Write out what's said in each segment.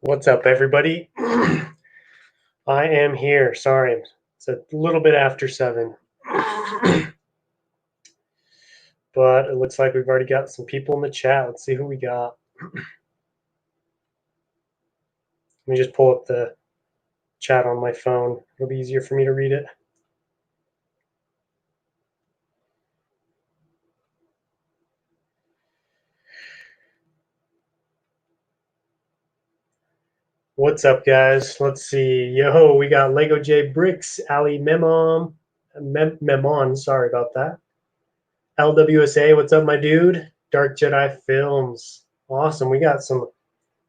What's up, everybody? I am here. Sorry, it's a little bit after 7. But it looks like we've already got some people in the chat. Let's see who we got. Let me just pull up the chat on my phone. It'll be easier for me to read it. What's up, guys? Let's see. Yo, we got Lego J Bricks, Ali Memon. Sorry about that. LWSA, what's up, my dude? Dark Jedi Films. Awesome. We got some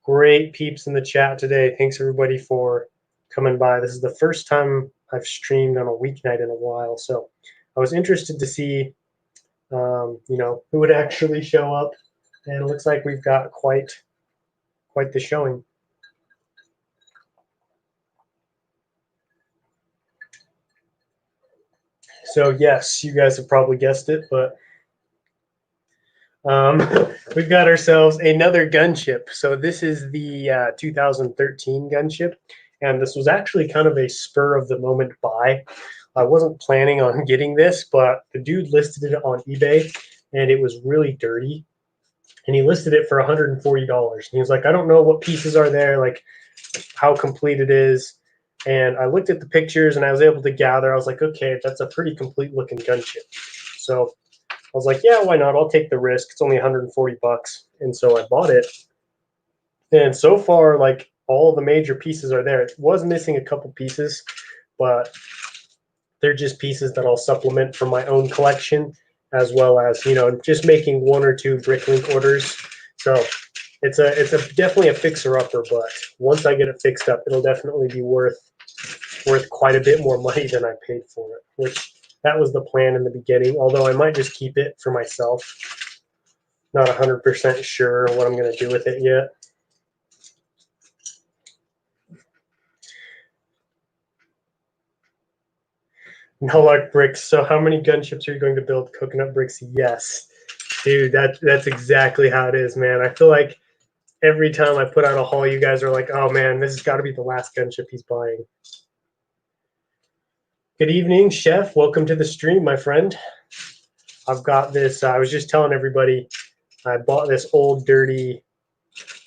great peeps in the chat today. Thanks everybody for coming by. This is the first time I've streamed on a weeknight in a while, so I was interested to see, who would actually show up, and it looks like we've got quite the showing. So yes, you guys have probably guessed it, but we've got ourselves another gunship. So this is the 2013 gunship, and this was actually kind of a spur of the moment buy. I wasn't planning on getting this, but the dude listed it on eBay, and it was really dirty. And he listed it for $140. And he was like, I don't know what pieces are there, like how complete it is. And I looked at the pictures, and I was able to gather. I was like, okay, that's a pretty complete looking gunship. So I was like, yeah, why not? I'll take the risk. It's only 140 bucks. And so I bought it. And so far, like all the major pieces are there. It was missing a couple pieces, but they're just pieces that I'll supplement from my own collection, as well as, just making one or two Bricklink orders. So it's a definitely a fixer upper, but once I get it fixed up, it'll definitely be worth quite a bit more money than I paid for it, which that was the plan in the beginning, although I might just keep it for myself. Not 100% sure what I'm going to do with it yet. No luck, Bricks. So how many gunships are you going to build? Coconut Bricks? Yes. Dude, that's exactly how it is, man. I feel like every time I put out a haul, you guys are like, oh man, this has got to be the last gunship he's buying. Good evening, Chef. Welcome to the stream, my friend. I've got this. I was just telling everybody I bought this old dirty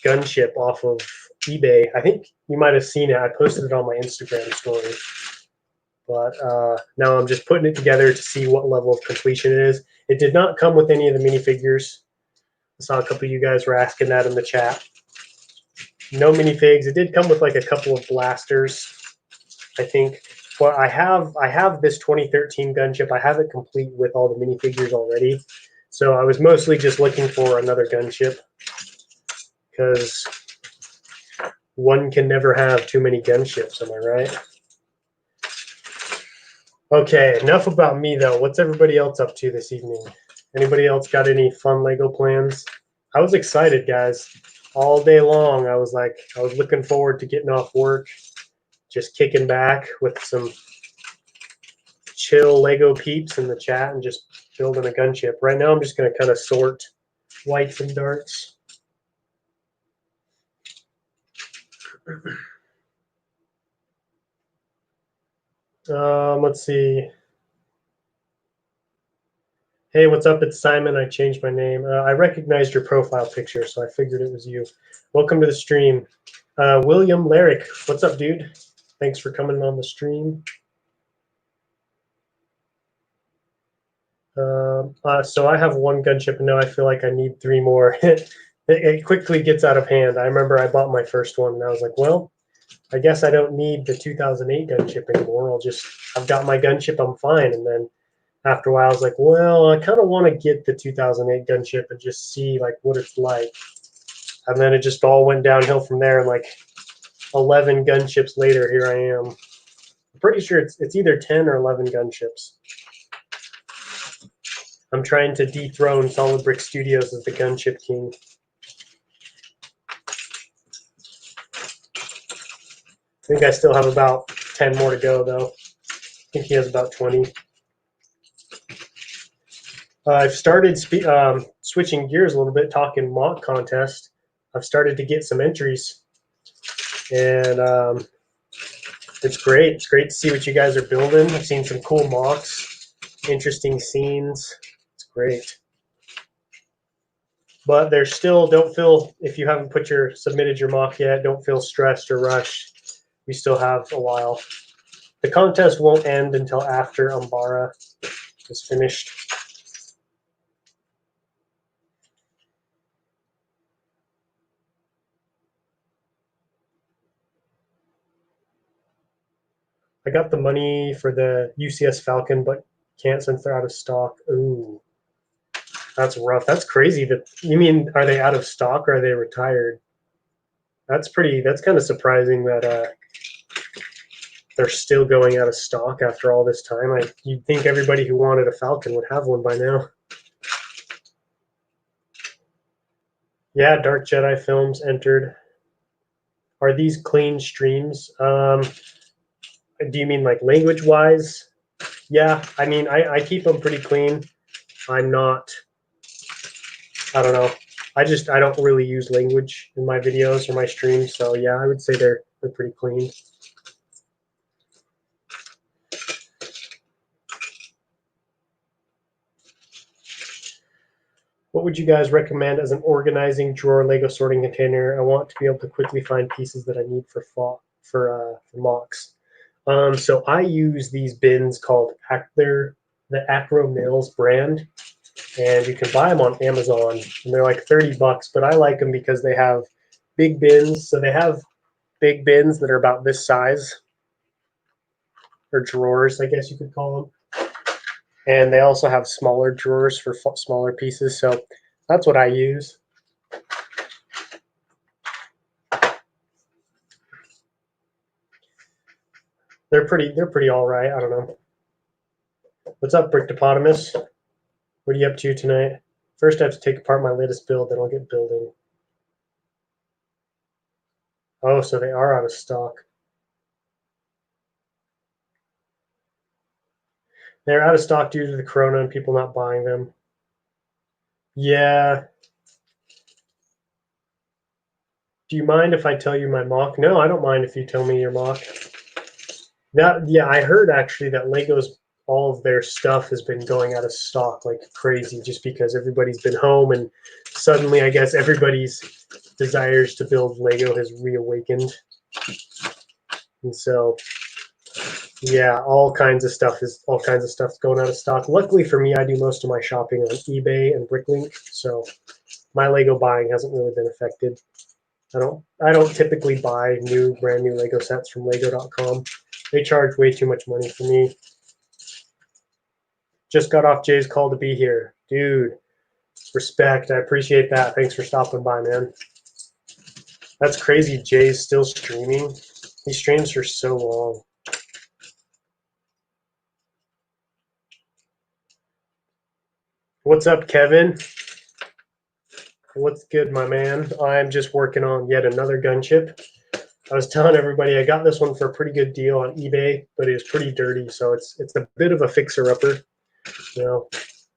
gunship off of eBay. I think you might have seen it. I posted it on my Instagram story. But now I'm just putting it together to see what level of completion it is. It did not come with any of the minifigures. I saw a couple of you guys were asking that in the chat. No minifigs. It did come with like a couple of blasters, I think. Well, I have this 2013 gunship. I have it complete with all the minifigures already. So I was mostly just looking for another gunship, because one can never have too many gunships, am I right? Okay, enough about me though. What's everybody else up to this evening? Anybody else got any fun Lego plans? I was excited, guys. All day long, I was looking forward to getting off work, just kicking back with some chill Lego peeps in the chat and just building a gunship. Right now, I'm just going to kind of sort whites and darks. Let's see. Hey, what's up? It's Simon. I changed my name. I recognized your profile picture, so I figured it was you. Welcome to the stream. William Larrick, what's up, dude? Thanks for coming on the stream. So I have one gunship, and now I feel like I need 3 more. It quickly gets out of hand. I remember I bought my first one, and I was like, well, I guess I don't need the 2008 gunship anymore. I've got my gunship, I'm fine. And then after a while, I was like, well, I kind of want to get the 2008 gunship and just see like what it's like. And then it just all went downhill from there. And like 11 gunships later, here I am. I'm pretty sure it's either 10 or 11 gunships. I'm trying to dethrone Solid Brick Studios as the gunship king. I think I still have about 10 more to go, though. I think he has about 20. I've started switching gears a little bit, talking mock contest. I've started to get some entries. And it's great. It's great to see what you guys are building. I've seen some cool mocks, interesting scenes. It's great. But there's still, don't feel, if you haven't submitted your mock yet, don't feel stressed or rushed. We still have a while. The contest won't end until after Umbara is finished. I got the money for the UCS Falcon, but can't since they're out of stock. Ooh, that's rough. That's crazy. You mean, are they out of stock or are they retired? That's kind of surprising that they're still going out of stock after all this time. You'd think everybody who wanted a Falcon would have one by now. Yeah, Dark Jedi Films entered. Are these clean streams? Do you mean like language wise? Yeah, I mean, I keep them pretty clean. I'm not, I don't know. I don't really use language in my videos or my streams. So yeah, I would say they're pretty clean. What would you guys recommend as an organizing drawer Lego sorting container? I want to be able to quickly find pieces that I need for mocks. So I use these bins called the Acro Nails brand, and you can buy them on Amazon, and they're like $30. But I like them because they have big bins. So they have big bins that are about this size, or drawers, I guess you could call them. And they also have smaller drawers for smaller pieces. So that's what I use. They're pretty all right. I don't know. What's up, Brictopotamus? What are you up to tonight? First, I have to take apart my latest build, then I'll get building. Oh, so they are out of stock. They're out of stock due to the corona and people not buying them. Yeah. Do you mind if I tell you my mock? No, I don't mind if you tell me your mock. Yeah, I heard actually that Lego's all of their stuff has been going out of stock like crazy just because everybody's been home and suddenly I guess everybody's desires to build Lego has reawakened. And so yeah, all kinds of stuff's going out of stock. Luckily for me, I do most of my shopping on eBay and Bricklink, so my Lego buying hasn't really been affected. I don't typically buy brand new Lego sets from Lego.com. They charge way too much money for me. Just got off Jay's call to be here. Dude, respect. I appreciate that. Thanks for stopping by, man. That's crazy. Jay's still streaming. He streams for so long. What's up, Kevin? What's good, my man? I'm just working on yet another gunship. I was telling everybody I got this one for a pretty good deal on eBay, but it was pretty dirty, so it's a bit of a fixer-upper, you know.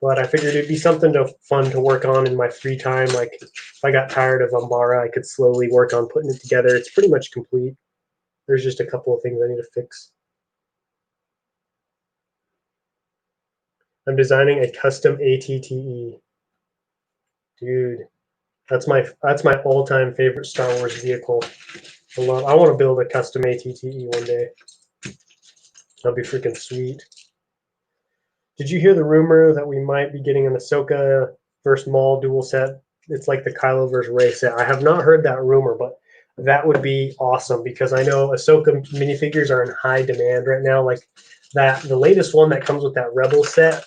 But I figured it'd be something fun to work on in my free time. Like if I got tired of Umbara, I could slowly work on putting it together. It's pretty much complete. There's just a couple of things I need to fix. I'm designing a custom ATTE. Dude, that's my all-time favorite Star Wars vehicle. I want to build a custom ATTE one day. That'll be freaking sweet. Did you hear the rumor that we might be getting an Ahsoka versus Maul dual set? It's like the Kylo versus Rey set. I have not heard that rumor, but that would be awesome because I know Ahsoka minifigures are in high demand right now. Like the latest one that comes with that Rebel set,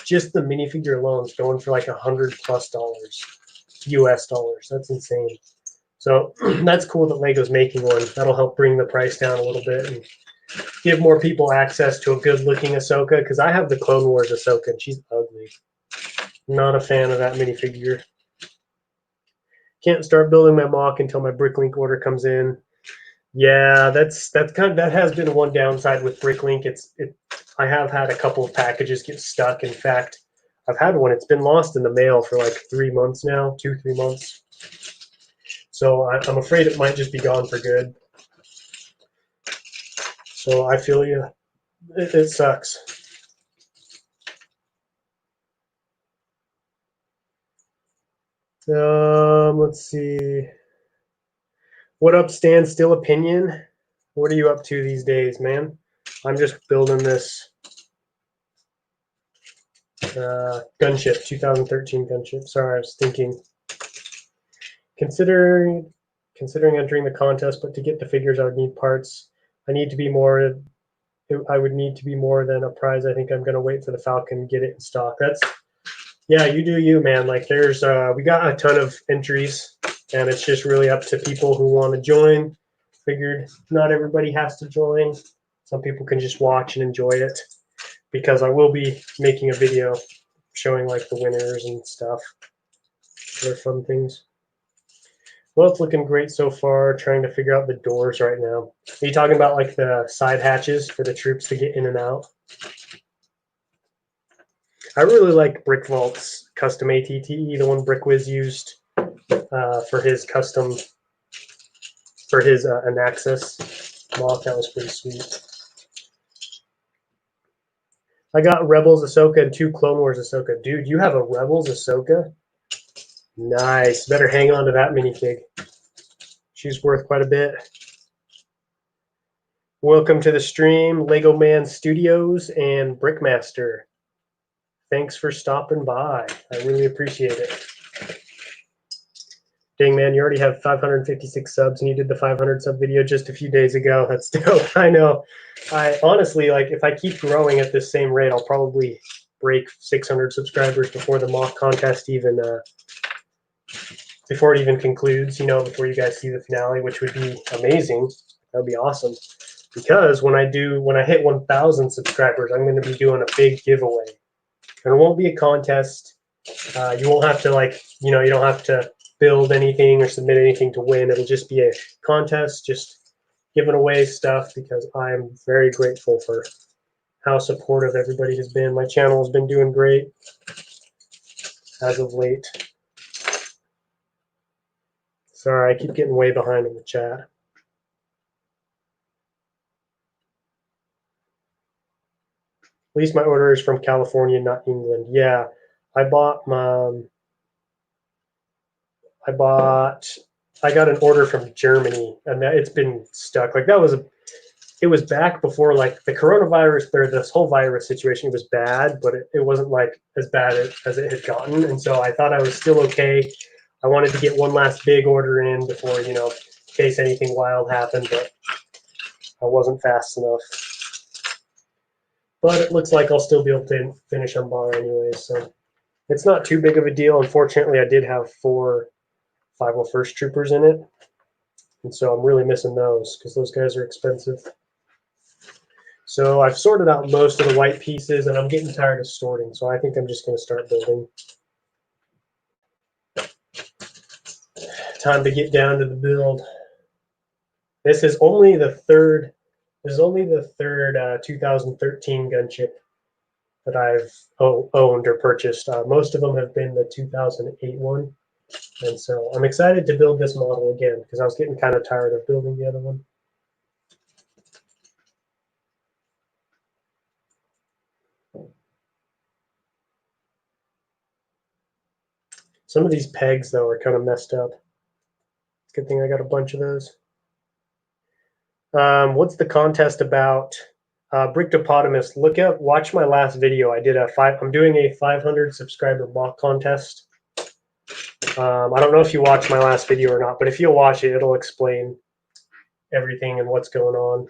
just the minifigure alone is going for like $100+ US dollars. That's insane. So that's cool that Lego's making one. That'll help bring the price down a little bit and give more people access to a good-looking Ahsoka, because I have the Clone Wars Ahsoka, and she's ugly. Not a fan of that minifigure. Can't start building my mock until my Bricklink order comes in. Yeah, that has been one downside with Bricklink. I have had a couple of packages get stuck. In fact, I've had one. It's been lost in the mail for like 3 months now, 2-3 months. So I'm afraid it might just be gone for good. So I feel you. It sucks. Let's see. What up, Stan? Still Opinion? What are you up to these days, man? I'm just building this gunship, 2013 gunship. Sorry, I was thinking. Considering entering the contest, but to get the figures, I would need parts. I need to be more. I would need to be more than a prize. I think I'm gonna wait for the Falcon and get it in stock. That's yeah, you do you, man. Like there's we got a ton of entries, and it's just really up to people who want to join. Figured not everybody has to join. Some people can just watch and enjoy it, because I will be making a video showing like the winners and stuff. They're fun things. Well, it's looking great so far. Trying to figure out the doors right now. Are you talking about like the side hatches for the troops to get in and out? I really like Brick Vault's custom ATTE, the one BrickWiz used for his custom, for his Anaxis mock. That was pretty sweet. I got Rebels Ahsoka and 2 Clone Wars Ahsoka. Dude, you have a Rebels Ahsoka? Nice. Better hang on to that minifig. She's worth quite a bit. Welcome to the stream, Lego Man Studios and Brickmaster. Thanks for stopping by. I really appreciate it. Dang, man, you already have 556 subs, and you did the 500 sub video just a few days ago. That's dope. I know. I honestly, like, if I keep growing at this same rate, I'll probably break 600 subscribers before the mock contest even, before it even concludes, you know, before you guys see the finale, which would be amazing. That would be awesome. Because when I hit 1,000 subscribers, I'm going to be doing a big giveaway. And it won't be a contest. You won't have to, like, you know, you don't have to build anything or submit anything to win. It'll just be a contest, just giving away stuff, because I'm very grateful for how supportive everybody has been. My channel has been doing great as of late. Sorry, I keep getting way behind in the chat. At least my order is from California, not England. Yeah, I got an order from Germany, and it's been stuck. Like it was back before like the coronavirus, or this whole virus situation was bad, but it wasn't like as bad as it had gotten. And so I thought I was still okay. I wanted to get one last big order in before, you know, in case anything wild happened, but I wasn't fast enough. But it looks like I'll still be able to finish Umbara anyways, so it's not too big of a deal. Unfortunately, I did have 4 501st Troopers in it, and so I'm really missing those because those guys are expensive. So I've sorted out most of the white pieces, and I'm getting tired of sorting, so I think I'm just going to start building. Time to get down to the build. This is only the third. This is only the third 2013 gunship that I've owned or purchased. Most of them have been the 2008 one. And so I'm excited to build this model again because I was getting kind of tired of building the other one. Some of these pegs, though, are kind of messed up. Good thing I got a bunch of those. What's the contest about? Bricktopotamus, watch my last video. I'm doing a 500 subscriber mock contest. I don't know if you watched my last video or not, but if you'll watch it, it'll explain everything and what's going on.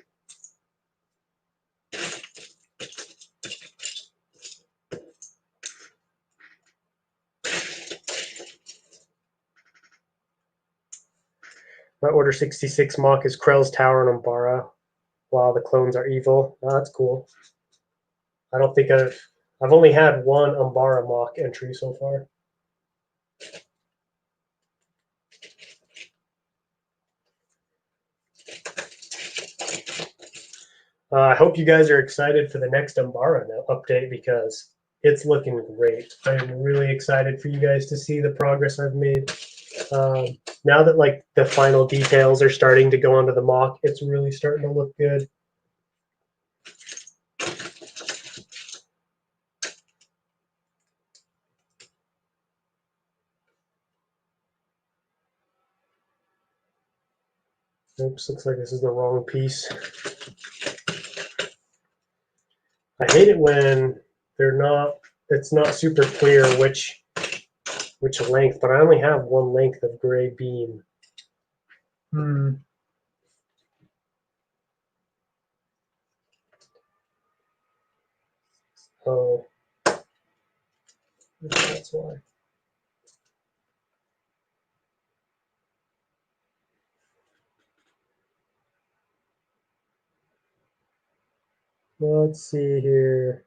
My Order 66 mock is Krell's Tower and Umbara, while the clones are evil. Oh, that's cool. I don't think I've only had one Umbara mock entry so far. I hope you guys are excited for the next Umbara update because it's looking great. I'm really excited for you guys to see the progress I've made. now that like the final details are starting to go onto the mock, it's really starting to look good. Oops, looks like this is the wrong piece. I hate it when it's not super clear which length, but I only have one length of gray beam. Oh, that's why. Let's see here.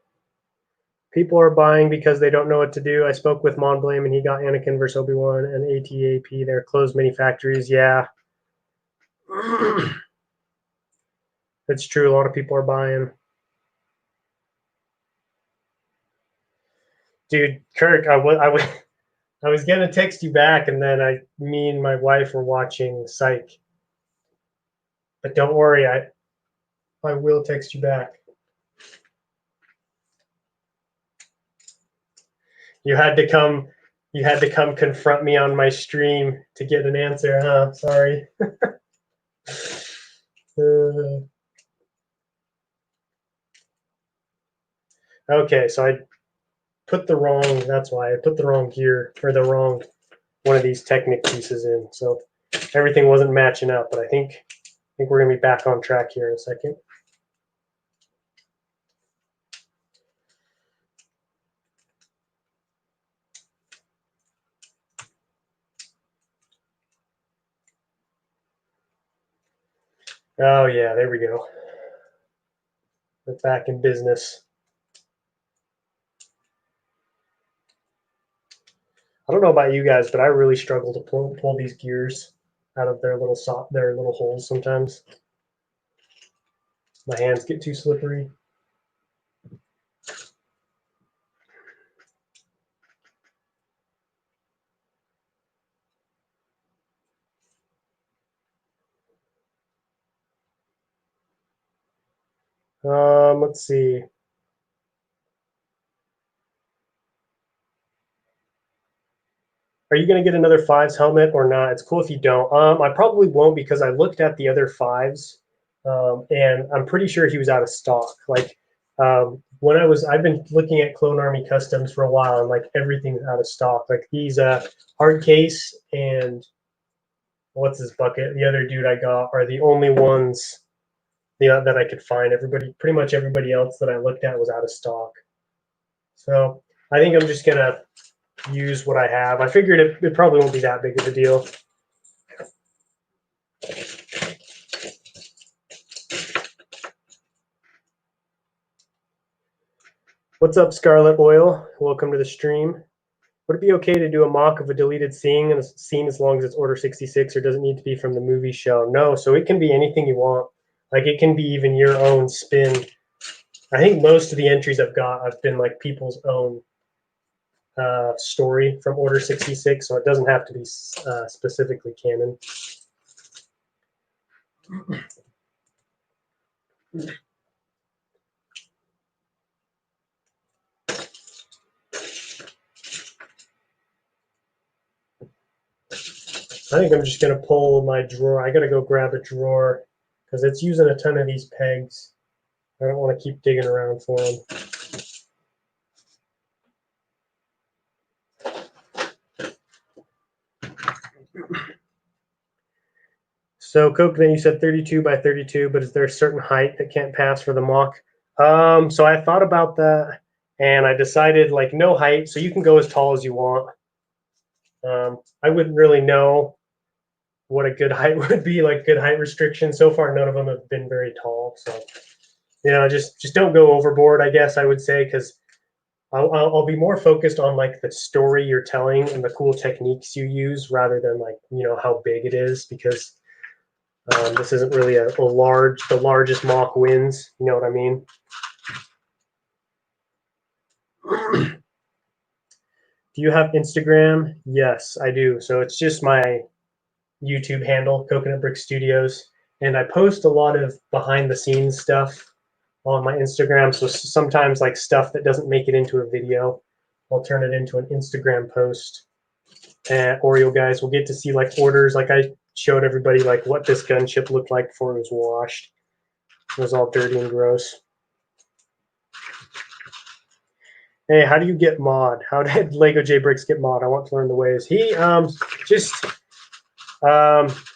People are buying because they don't know what to do. I spoke with Monblame and he got Anakin versus Obi-Wan and ATAP. They're closed many factories. Yeah. It's true. A lot of people are buying. Dude, Kirk, I was gonna text you back, and then me and my wife were watching Psych. But don't worry, I will text you back. You had to come confront me on my stream to get an answer, huh? Sorry. Okay, so that's why I put the wrong gear or the wrong one of these Technic pieces in. So everything wasn't matching up, but I think we're gonna be back on track here in a second. Oh yeah, there we go. We're back in business. I don't know about you guys, but I really struggle to pull these gears out of their little holes sometimes. My hands get too slippery. Let's see. Are you going to get another fives helmet or not? It's cool if you don't. I probably won't because I looked at the other fives, and I'm pretty sure he was out of stock. Like I've been looking at Clone Army Customs for a while, and like everything's out of stock. Like these hard case and what's his bucket? The other dude I got are the only ones that I could find. Pretty much everybody else that I looked at was out of stock. So I think I'm just gonna use what I have. I figured it probably won't be that big of a deal. What's up, Scarlet Oil? Welcome to the stream. Would it be okay to do a mock of a deleted scene as long as it's Order 66, or does it need to be from the movie show? No, so it can be anything you want. Like it can be even your own spin. I think most of the entries I've been like people's own story from Order 66, so it doesn't have to be specifically canon. I think I'm just going to pull my drawer. I got to go grab a drawer because it's using a ton of these pegs. I don't want to keep digging around for them. So Coconut, you said 32 by 32, but is there a certain height that can't pass for the mock? So I thought about that, and I decided like no height, so you can go as tall as you want. I wouldn't really know what a good height would be, like good height restriction. So far, none of them have been very tall. So, just don't go overboard, I guess I would say, because I'll be more focused on like the story you're telling and the cool techniques you use rather than like, how big it is, because this isn't really the largest mock wins. You know what I mean? Do you have Instagram? Yes, I do. So it's just my YouTube handle, Coconut Brick Studios, and I post a lot of behind the scenes stuff on my Instagram. So sometimes like stuff that doesn't make it into a video, I'll turn it into an Instagram post. And or you guys will get to see like orders. Like I showed everybody like what this gunship looked like before it was washed. It was all dirty and gross. Hey, how do you get mod? How did Lego J Bricks get mod? I want to learn the ways. He just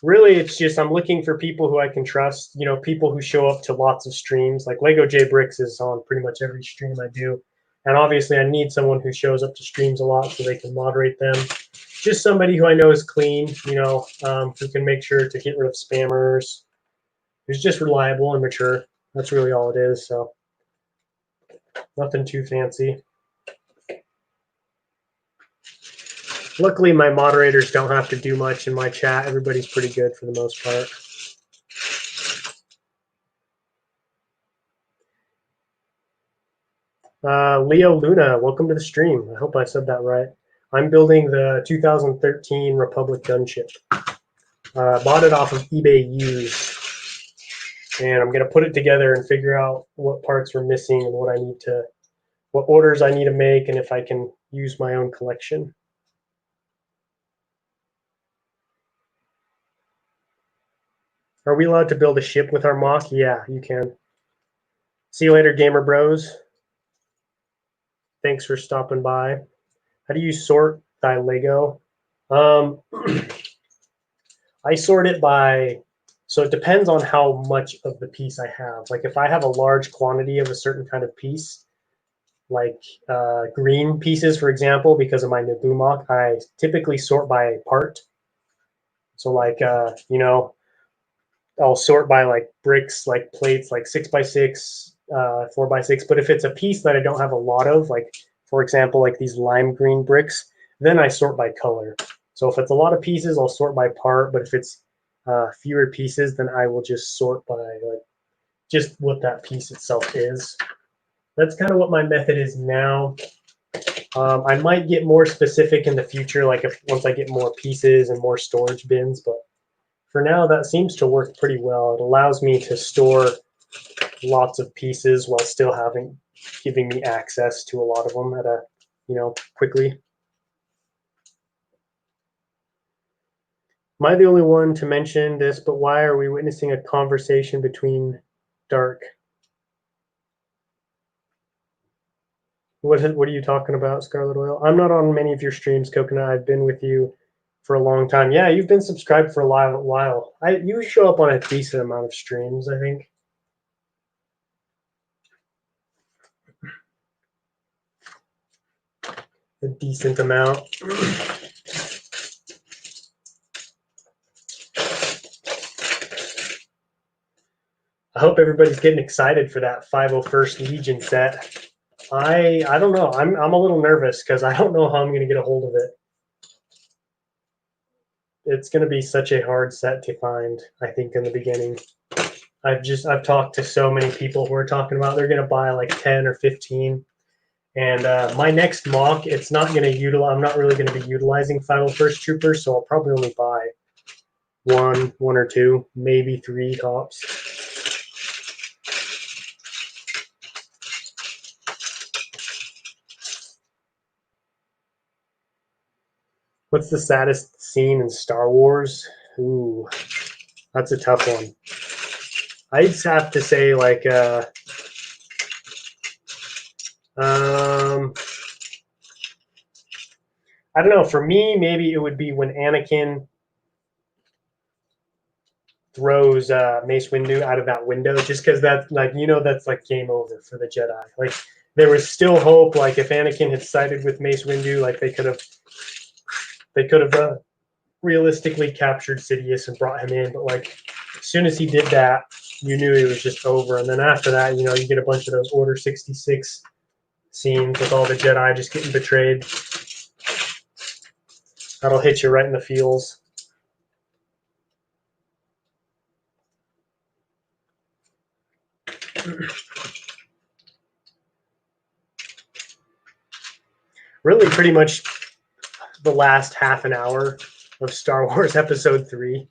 really, it's just I'm looking for people who I can trust. You know, people who show up to lots of streams. Like Lego J Bricks is on pretty much every stream I do, and obviously I need someone who shows up to streams a lot so they can moderate them. Just somebody who I know is clean. You know, who can make sure to get rid of spammers. Who's just reliable and mature. That's really all it is. So nothing too fancy. Luckily, my moderators don't have to do much in my chat. Everybody's pretty good for the most part. Leo Luna, welcome to the stream. I hope I said that right. I'm building the 2013 Republic gunship. Bought it off of eBay used. And I'm going to put it together and figure out what parts are missing and what orders I need to make, and if I can use my own collection. Are we allowed to build a ship with our mock? Yeah, you can. See you later, gamer bros. Thanks for stopping by. How do you sort thy Lego? I sort it by, so it depends on how much of the piece I have. Like if I have a large quantity of a certain kind of piece, like green pieces, for example, because of my Naboo mock, I typically sort by part. So like, you know, I'll sort by like bricks, like plates, like 6x6, 4x6. But if it's a piece that I don't have a lot of, like for example, like these lime green bricks, then I sort by color. So if it's a lot of pieces, I'll sort by part. But if it's fewer pieces, then I will just sort by like just what that piece itself is. That's kind of what my method is now. I might get more specific in the future, like if once I get more pieces and more storage bins, but for now, that seems to work pretty well. It allows me to store lots of pieces while still giving me access to a lot of them at a, you know, quickly. Am I the only one to mention this, but why are we witnessing a conversation between Dark? What are you talking about, Scarlet Oil? I'm not on many of your streams, Coconut. I've been with you for a long time. Yeah, you've been subscribed for a while. You show up on a decent amount of streams, I think. A decent amount. I hope everybody's getting excited for that 501st Legion set. I don't know. I'm a little nervous because I don't know how I'm going to get a hold of it. It's going to be such a hard set to find, I think, in the beginning. I've talked to so many people who are talking about they're going to buy like 10 or 15. And my next mock, it's not going to utilize. I'm not really going to be utilizing 501st Troopers, so I'll probably only buy one or two, maybe 3 tops. What's the saddest scene in Star Wars? Ooh, that's a tough one. I just have to say, like, I don't know. For me, maybe it would be when Anakin throws Mace Windu out of that window, just because that's like, you know, that's like game over for the Jedi. Like, there was still hope. Like, if Anakin had sided with Mace Windu, like they could have realistically captured Sidious and brought him in. But like, as soon as he did that, you knew it was just over. And then after that, you know, you get a bunch of those Order 66 scenes with all the Jedi just getting betrayed. That'll hit you right in the feels. Really, pretty much the last half an hour of Star Wars Episode 3.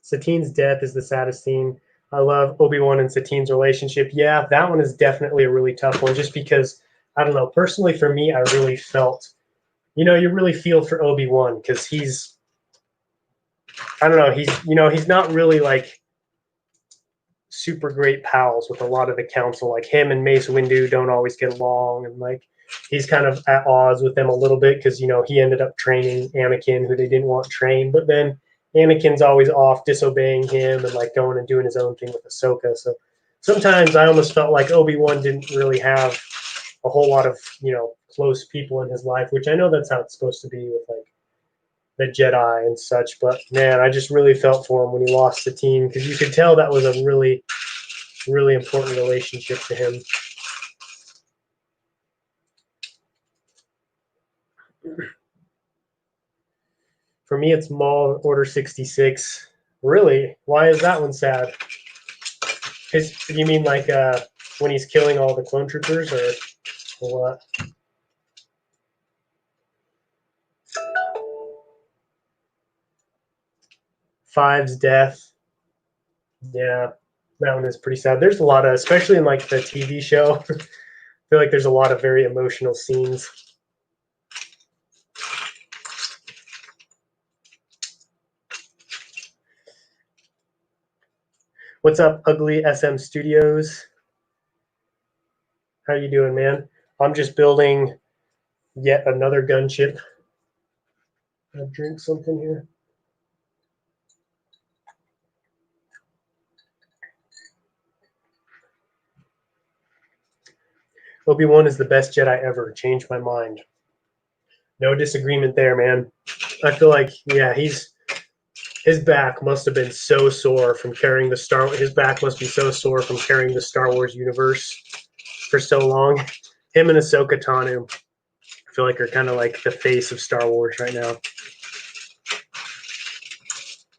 Satine's death is the saddest scene. I love Obi-Wan and Satine's relationship. Yeah, that one is definitely a really tough one just because, I don't know, personally for me, I really felt, you really feel for Obi-Wan because he's, I don't know, he's not really like super great pals with a lot of the council. Like him and Mace Windu don't always get along, and like he's kind of at odds with them a little bit because he ended up training Anakin, who they didn't want trained, but then Anakin's always off disobeying him and like going and doing his own thing with Ahsoka. So sometimes I almost felt like Obi-Wan didn't really have a whole lot of close people in his life, which I know that's how it's supposed to be with like the Jedi and such. But man, I just really felt for him when he lost the team because you could tell that was a really, really important relationship to him. For me, it's Maul Order 66. Really? Why is that one sad? You mean like when he's killing all the clone troopers, or what? Five's death. Yeah, that one is pretty sad. There's a lot of, especially in like the TV show, I feel like there's a lot of very emotional scenes. What's up, Ugly SM Studios? How you doing, man? I'm just building yet another gunship. I'll drink something here. Obi-Wan is the best Jedi ever. Changed my mind. No disagreement there, man. I feel like, yeah, his back must have been so sore from carrying his back must be so sore from carrying the Star Wars universe for so long. Him and Ahsoka Tano, I feel like, are kind of like the face of Star Wars right now.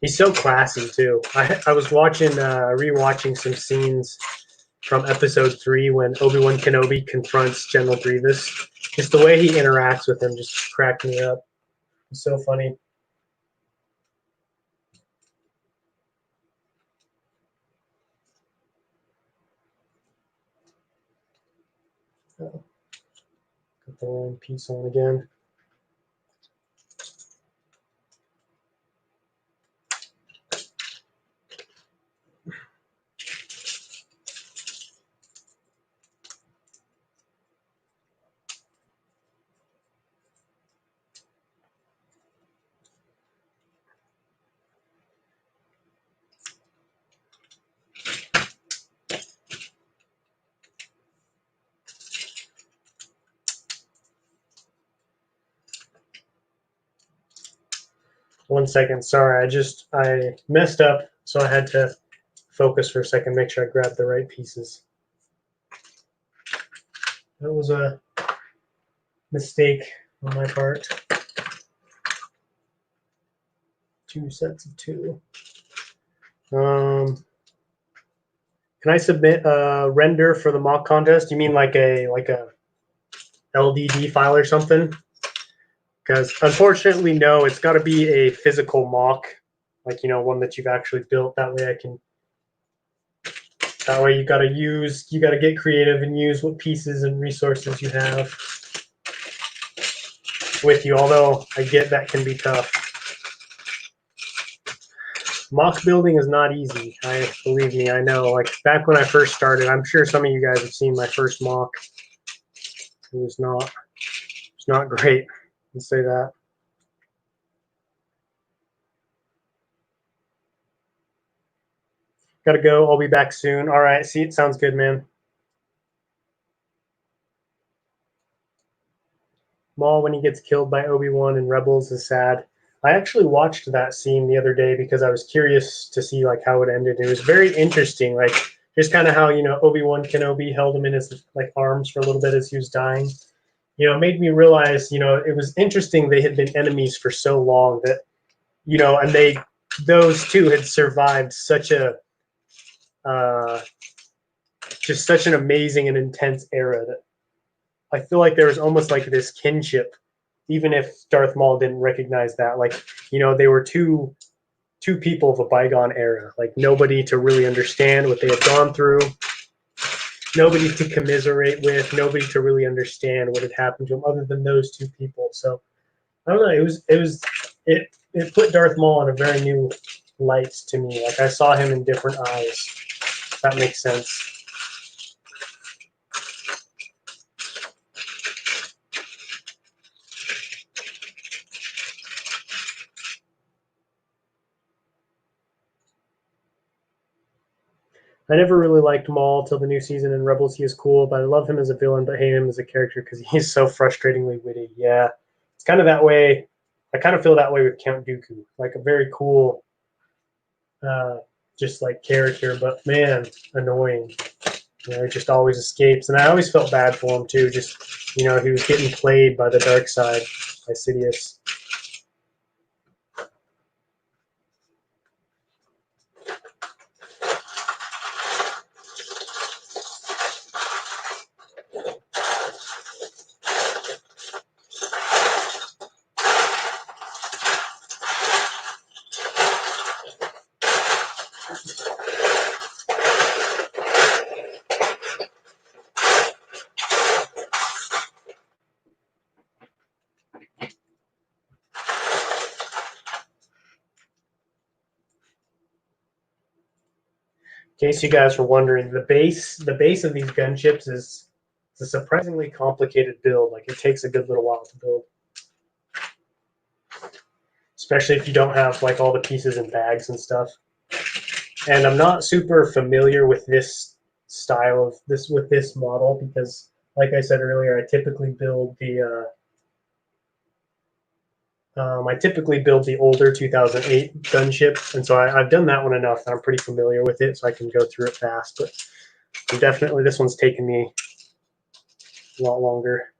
He's so classy too. I was rewatching some scenes from Episode 3 when Obi-Wan Kenobi confronts General Grievous. Just the way he interacts with him just cracked me up. It's so funny. Oh, got the wrong piece on again. One second, sorry, I messed up, so I had to focus for a second, make sure I grabbed the right pieces. That was a mistake on my part. 2 sets of 2. Can I submit a render for the mock contest? You mean like a LDD file or something? Because unfortunately, no, it's got to be a physical mock, like one that you've actually built. That way you got to get creative and use what pieces and resources you have with you. Although I get that can be tough. Mock building is not easy. Believe me, I know. Like back when I first started, I'm sure some of you guys have seen my first mock. It's not great. Let's say that. Gotta go. I'll be back soon. All right. See, it sounds good, man. Maul, when he gets killed by Obi-Wan in Rebels, is sad. I actually watched that scene the other day because I was curious to see like how it ended. It was very interesting, like just kind of how Obi-Wan Kenobi held him in his like arms for a little bit as he was dying. It made me realize it was interesting they had been enemies for so long that and those two had survived such a just such an amazing and intense era that I feel like there was almost like this kinship, even if Darth Maul didn't recognize that. Like, they were two people of a bygone era. Like nobody to really understand what they had gone through, nobody to commiserate with, nobody to really understand what had happened to them other than those two people. So I don't know. It put Darth Maul in a very new light to me. Like I saw him in different eyes. If that makes sense. I never really liked Maul till the new season in Rebels. He is cool, but I love him as a villain, but hate him as a character because he's so frustratingly witty. Yeah, it's kind of that way. I kind of feel that way with Count Dooku, like a very cool, uh, just like character, but man, annoying. He just always escapes, and I always felt bad for him too. Just he was getting played by the dark side, by Sidious. In case you guys were wondering, the base of these gunships is it's a surprisingly complicated build. Like it takes a good little while to build, especially if you don't have like all the pieces in bags and stuff. And I'm not super familiar with this style of this model because, like I said earlier, I typically build the older 2008 gunship, and so I've done that one enough that I'm pretty familiar with it, so I can go through it fast. But definitely, this one's taken me a lot longer.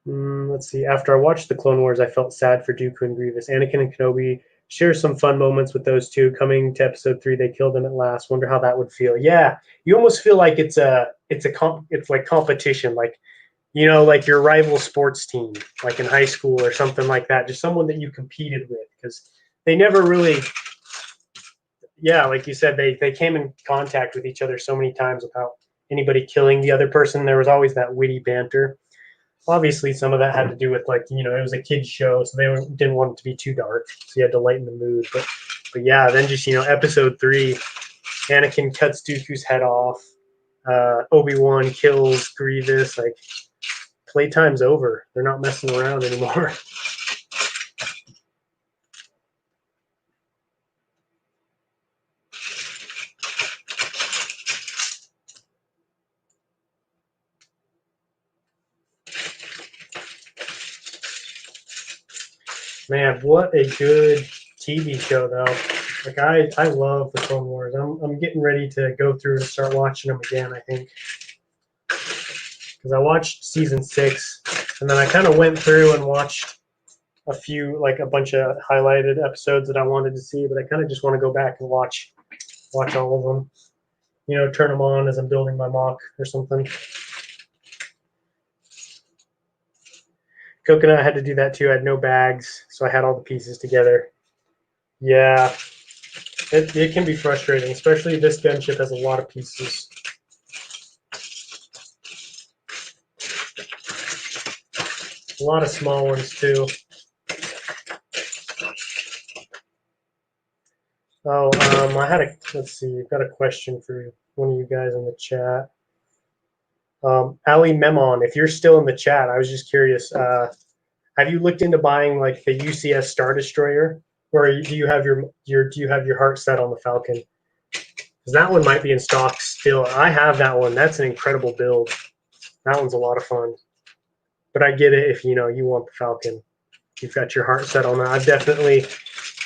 Let's see. After I watched the Clone Wars, I felt sad for Dooku and Grievous. Anakin and Kenobi share some fun moments with those two. Coming to Episode 3, they killed them at last. Wonder how that would feel. Yeah, you almost feel like it's like competition, like your rival sports team, like in high school or something like that. Just someone that you competed with because they never really, yeah, like you said, they came in contact with each other so many times without anybody killing the other person. There was always that witty banter. Obviously, some of that had to do with it was a kids show, so they didn't want it to be too dark, so you had to lighten the mood. But yeah, then just Episode 3, Anakin cuts Dooku's head off. Obi-Wan kills Grievous. Like playtime's over. They're not messing around anymore. Man, what a good TV show though. Like I love the Clone Wars. I'm getting ready to go through and start watching them again. I think because I watched season 6, and then I kind of went through and watched a bunch of highlighted episodes that I wanted to see, but I kind of just want to go back and watch all of them. Turn them on as I'm building my mock or something. Coconut had to do that too. I had no bags, so I had all the pieces together. Yeah, it can be frustrating, especially this gunship has a lot of pieces. A lot of small ones too. Oh, let's see, I've got a question for one of you guys in the chat. Ali Memon, if you're still in the chat, I was just curious. Have you looked into buying like the UCS Star Destroyer, or do you have your heart set on the Falcon? Because that one might be in stock still. I have that one. That's an incredible build. That one's a lot of fun. But I get it if you want the Falcon. You've got your heart set on that. I've definitely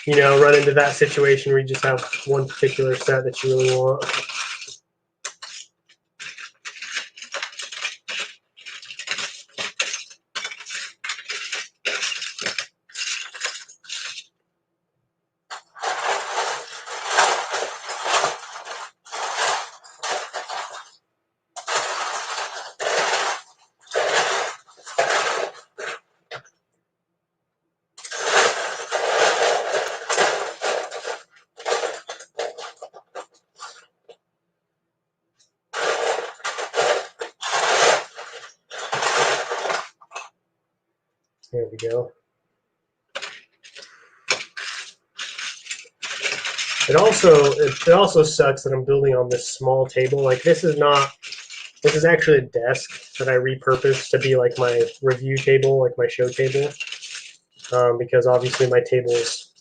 run into that situation where you just have one particular set that you really want. There we go. It also sucks that I'm building on this small table. Like this is actually a desk that I repurposed to be like my review table, like my show table, because obviously my table is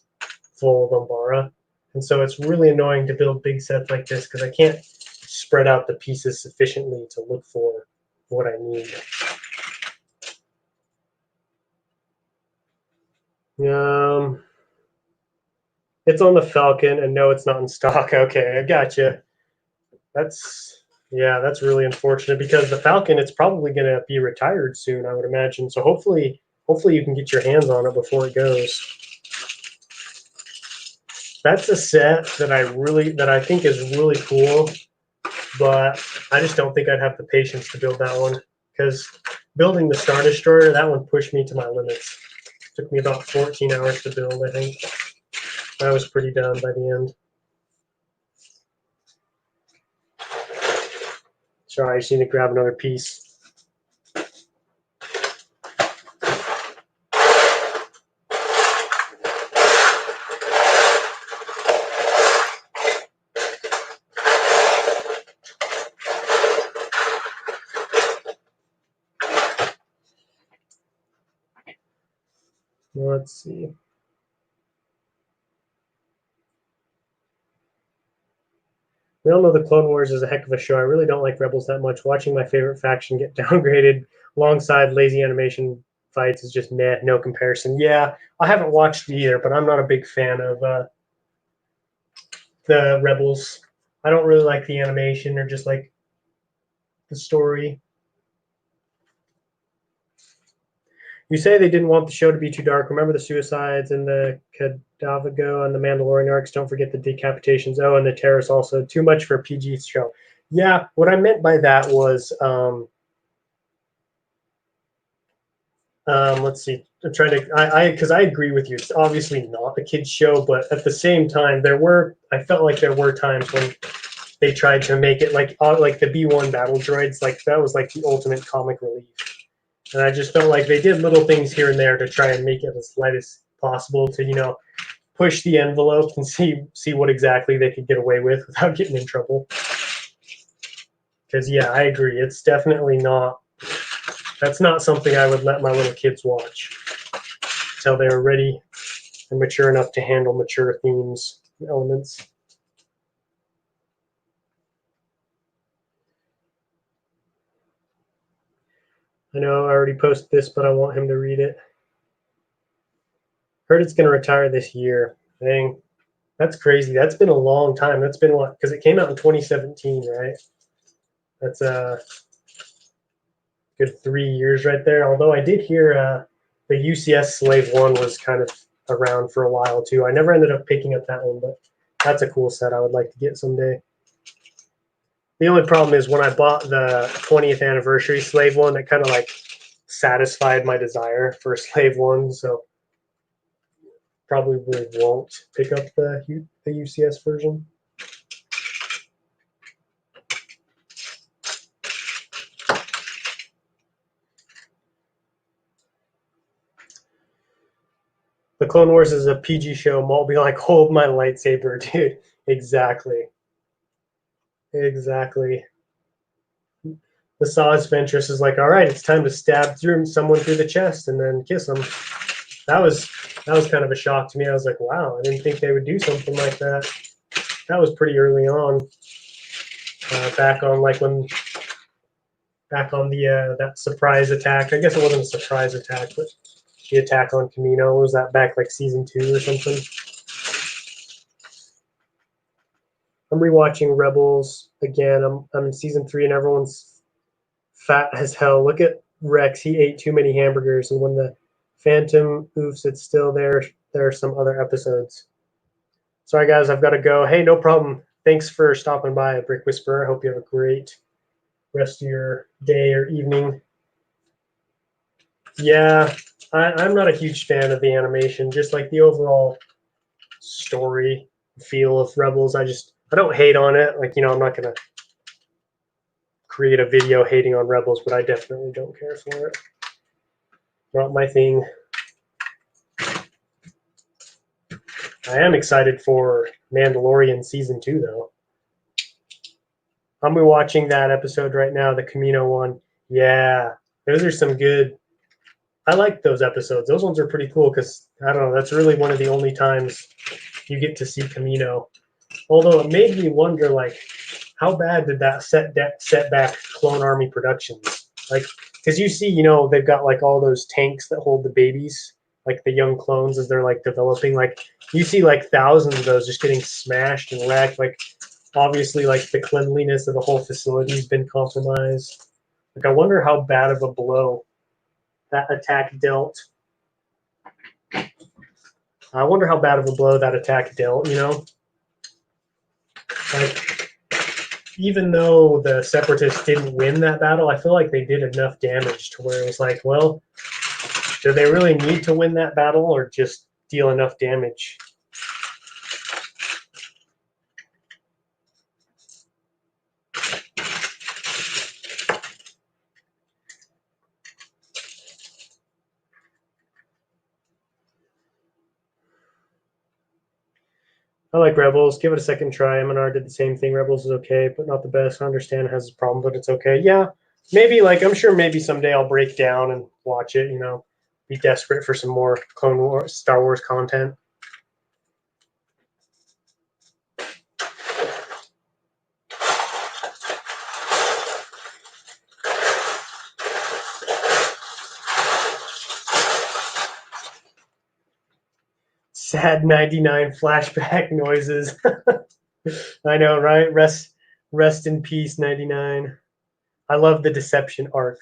full of Umbara. And so it's really annoying to build big sets like this because I can't spread out the pieces sufficiently to look for what I need. It's on the Falcon, and no, it's not in stock. Okay, I gotcha. That's really unfortunate because the Falcon, it's probably going to be retired soon, I would imagine. So hopefully you can get your hands on it before it goes. That's a set that I think is really cool, but I just don't think I'd have the patience to build that one because building the Star Destroyer, that one pushed me to my limits. It took me about 14 hours to build, I think. I was pretty done by the end. Sorry, I just need to grab another piece. Let's see. We all know the Clone Wars is a heck of a show. I really don't like Rebels that much. Watching my favorite faction get downgraded alongside lazy animation fights is just meh, no comparison. Yeah, I haven't watched it either, but I'm not a big fan of the Rebels. I don't really like the animation or just like the story. You say they didn't want the show to be too dark. Remember the suicides and the Cadavago and the Mandalorian arcs. Don't forget the decapitations. Oh, and the terrorists also. Too much for a PG show. Yeah, what I meant by that was, let's see. I'm trying to, because I agree with you. It's obviously not a kid's show, but at the same time, I felt like there were times when they tried to make it like the B1 battle droids. Like that was like the ultimate comic relief. And I just felt like they did little things here and there to try and make it as light as possible to, push the envelope and see what exactly they could get away with without getting in trouble. Because, yeah, I agree. It's definitely not, that's not something I would let my little kids watch until they're ready and mature enough to handle mature themes and elements. I know I already posted this, but I want him to read it. Heard it's going to retire this year. Dang, that's crazy. That's been a long time. That's been what? Because it came out in 2017, right? That's a good 3 years right there. Although I did hear the UCS Slave 1 was kind of around for a while too. I never ended up picking up that one, but that's a cool set I would like to get someday. The only problem is when I bought the 20th anniversary Slave 1, it kind of like satisfied my desire for Slave 1, so probably won't pick up the UCS version. The Clone Wars is a PG show. Maul be like, hold my lightsaber, dude. Exactly. Exactly. The Saz Ventress is like, all right, it's time to stab through someone through the chest and then kiss them. That was kind of a shock to me. I was like, wow, I didn't think they would do something like that. That was pretty early on. Back on the that surprise attack. I guess it wasn't a surprise attack, but the attack on Kamino. Was that back like season 2 or something? I'm rewatching Rebels again. I'm in season 3 and everyone's fat as hell. Look at Rex. He ate too many hamburgers, and when the Phantom oofs, it's still there. There are some other episodes. Sorry, guys, I've got to go. Hey, no problem. Thanks for stopping by, Brick Whisperer. I hope you have a great rest of your day or evening. Yeah, I'm not a huge fan of the animation, just like the overall story feel of Rebels. I don't hate on it. Like, I'm not going to create a video hating on Rebels, but I definitely don't care for it. Not my thing. I am excited for Mandalorian season 2 though. I'm watching that episode right now, the Camino one. Yeah, those are some good. I like those episodes. Those ones are pretty cool because I don't know. That's really one of the only times you get to see Camino. Although it made me wonder, like, how bad did that set back Clone Army Productions? Like, because you see, they've got like all those tanks that hold the babies, like the young clones as they're like developing. Like, you see like thousands of those just getting smashed and wrecked. Like, obviously, like the cleanliness of the whole facility has been compromised. Like, I wonder how bad of a blow that attack dealt. I wonder how bad of a blow that attack dealt. Like, even though the separatists didn't win that battle, I feel like they did enough damage to where it was like, well, do they really need to win that battle or just deal enough damage? I like Rebels. Give it a second try. MNR did the same thing. Rebels is okay, but not the best. I understand it has a problem, but it's okay. Yeah, maybe I'm sure maybe someday I'll break down and watch it. Be desperate for some more Clone Wars, Star Wars content. Sad 99 flashback noises. I know, right? Rest in peace, 99. I love the Deception arc.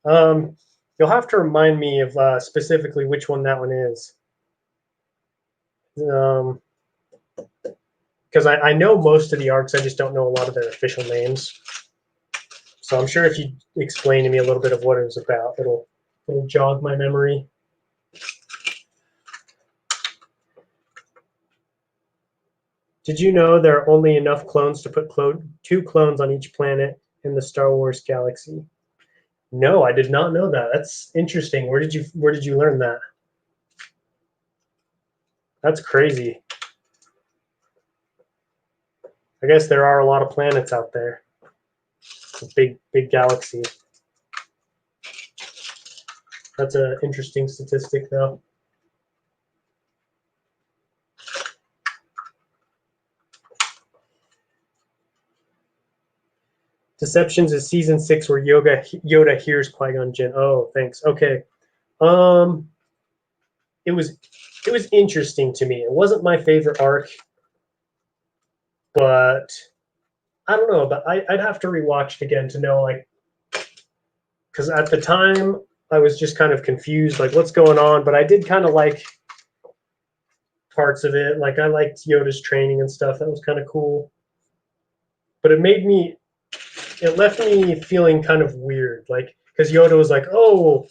Um, you'll have to remind me of specifically which one that one is. Because I know most of the arcs, I just don't know a lot of their official names. So I'm sure if you explain to me a little bit of what it was about, it'll jog my memory. Did you know there are only enough clones to put 2 clones on each planet in the Star Wars galaxy? No, I did not know that. That's interesting. Where did you learn that? That's crazy. I guess there are a lot of planets out there. It's a big galaxy. That's an interesting statistic, though. Deceptions is season 6 where Yoda hears Qui-Gon Jinn. Oh, thanks. Okay. Um, it was interesting to me. It wasn't my favorite arc, but I don't know. But I'd have to rewatch it again to know, like, because at the time I was just kind of confused, like what's going on. But I did kind of like parts of it. Like I liked Yoda's training and stuff. That was kind of cool. But it left me feeling kind of weird, like because Yoda was like, "Oh,"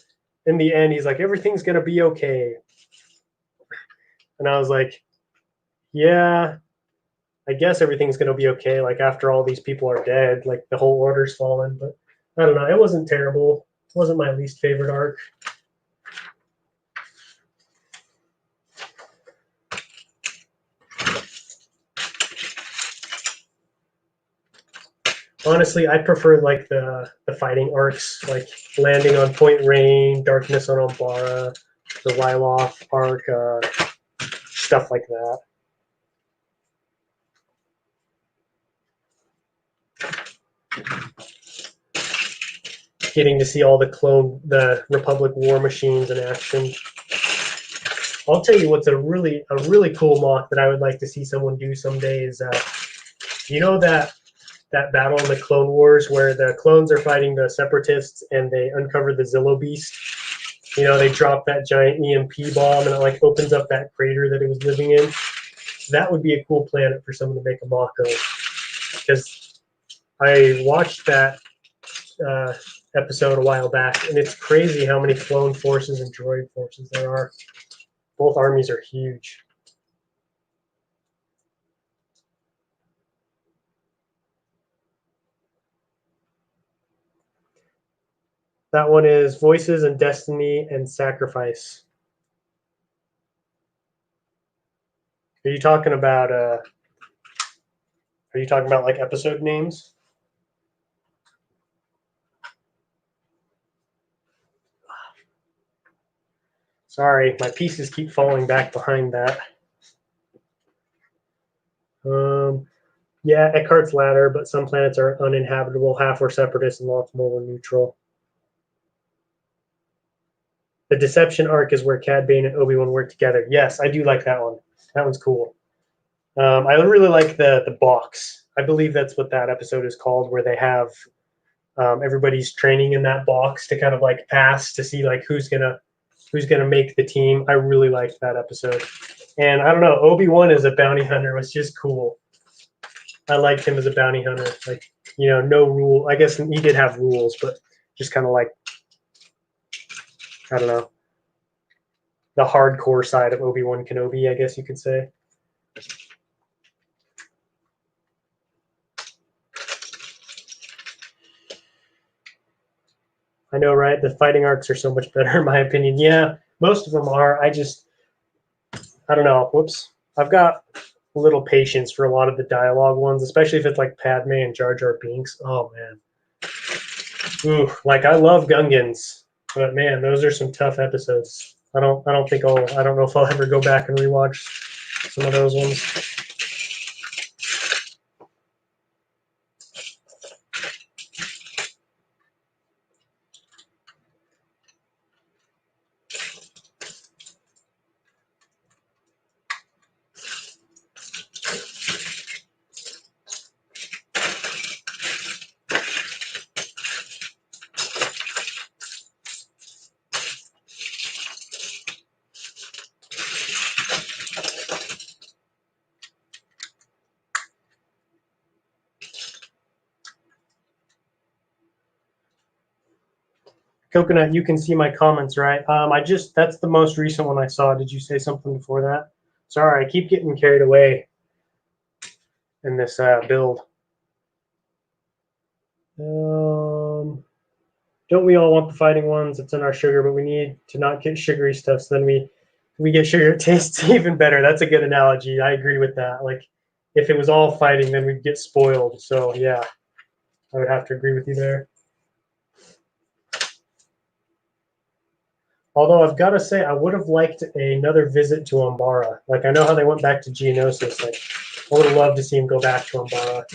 in the end, he's like, "Everything's gonna be okay," and I was like, "Yeah, I guess everything's gonna be okay." Like after all these people are dead, like the whole order's fallen. But I don't know. It wasn't terrible. It wasn't my least favorite arc. Honestly, I prefer like the fighting arcs, like landing on Point Rain, Darkness on Umbara, the Ryloth arc, stuff like that. Getting to see all the Republic war machines in action. I'll tell you what's a really cool mock that I would like to see someone do someday is that battle in the Clone Wars where the clones are fighting the Separatists and they uncover the Zillo Beast. They drop that giant EMP bomb and it like opens up that crater that it was living in. That would be a cool planet for someone to make a mock of. Because I watched that uh, episode a while back, and it's crazy how many clone forces and droid forces there are. Both armies are huge. That one is Voices and Destiny and Sacrifice. Are you talking about like episode names? Sorry, my pieces keep falling back behind that. Yeah, Eckhart's Ladder, but some planets are uninhabitable. Half were separatists and multiple were neutral. The Deception arc is where Cad Bane and Obi-Wan work together. Yes, I do like that one. That one's cool. I really like the box. I believe that's what that episode is called, where they have everybody's training in that box to kind of like pass to see like who's gonna make the team. I really liked that episode. And I don't know, Obi-Wan as a bounty hunter was just cool. I liked him as a bounty hunter. Like, no rule. I guess he did have rules, but just kind of like, I don't know, the hardcore side of Obi-Wan Kenobi, I guess you could say. I know, right? The fighting arcs are so much better, in my opinion. Yeah, most of them are. I don't know. Whoops. I've got little patience for a lot of the dialogue ones, especially if it's like Padme and Jar Jar Binks. Oh man. Ooh, like I love Gungans, but man, those are some tough episodes. I don't know if I'll ever go back and rewatch some of those ones. Coconut, you can see my comments, right? That's the most recent one I saw. Did you say something before that? Sorry, I keep getting carried away in this build. Don't we all want the fighting ones? It's in our sugar, but we need to not get sugary stuff. So then we get sugar. It tastes even better. That's a good analogy. I agree with that. Like if it was all fighting, then we'd get spoiled. So yeah, I would have to agree with you there. Although I've got to say, I would have liked another visit to Umbara. Like I know how they went back to Geonosis. Like I would have loved to see him go back to Umbara.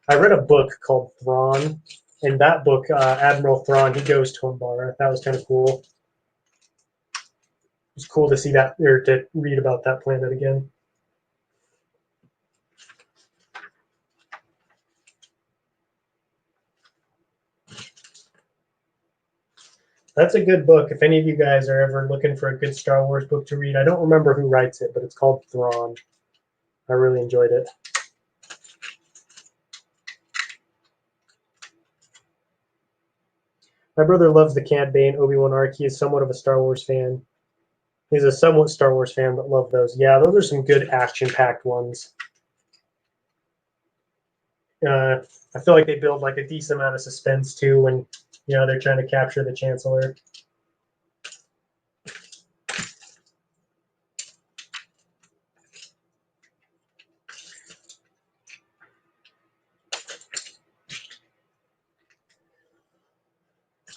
I read a book called Thrawn. In that book, Admiral Thrawn, he goes to Umbara. That was kind of cool. It was cool to see that, or to read about that planet again. That's a good book. If any of you guys are ever looking for a good Star Wars book to read, I don't remember who writes it, but it's called Thrawn. I really enjoyed it. My brother loves the Cad Bane Obi-Wan arc. He is somewhat of a Star Wars fan. He's a somewhat Star Wars fan, but love those. Yeah, those are some good action-packed ones. I feel like they build like a decent amount of suspense too when they're trying to capture the Chancellor.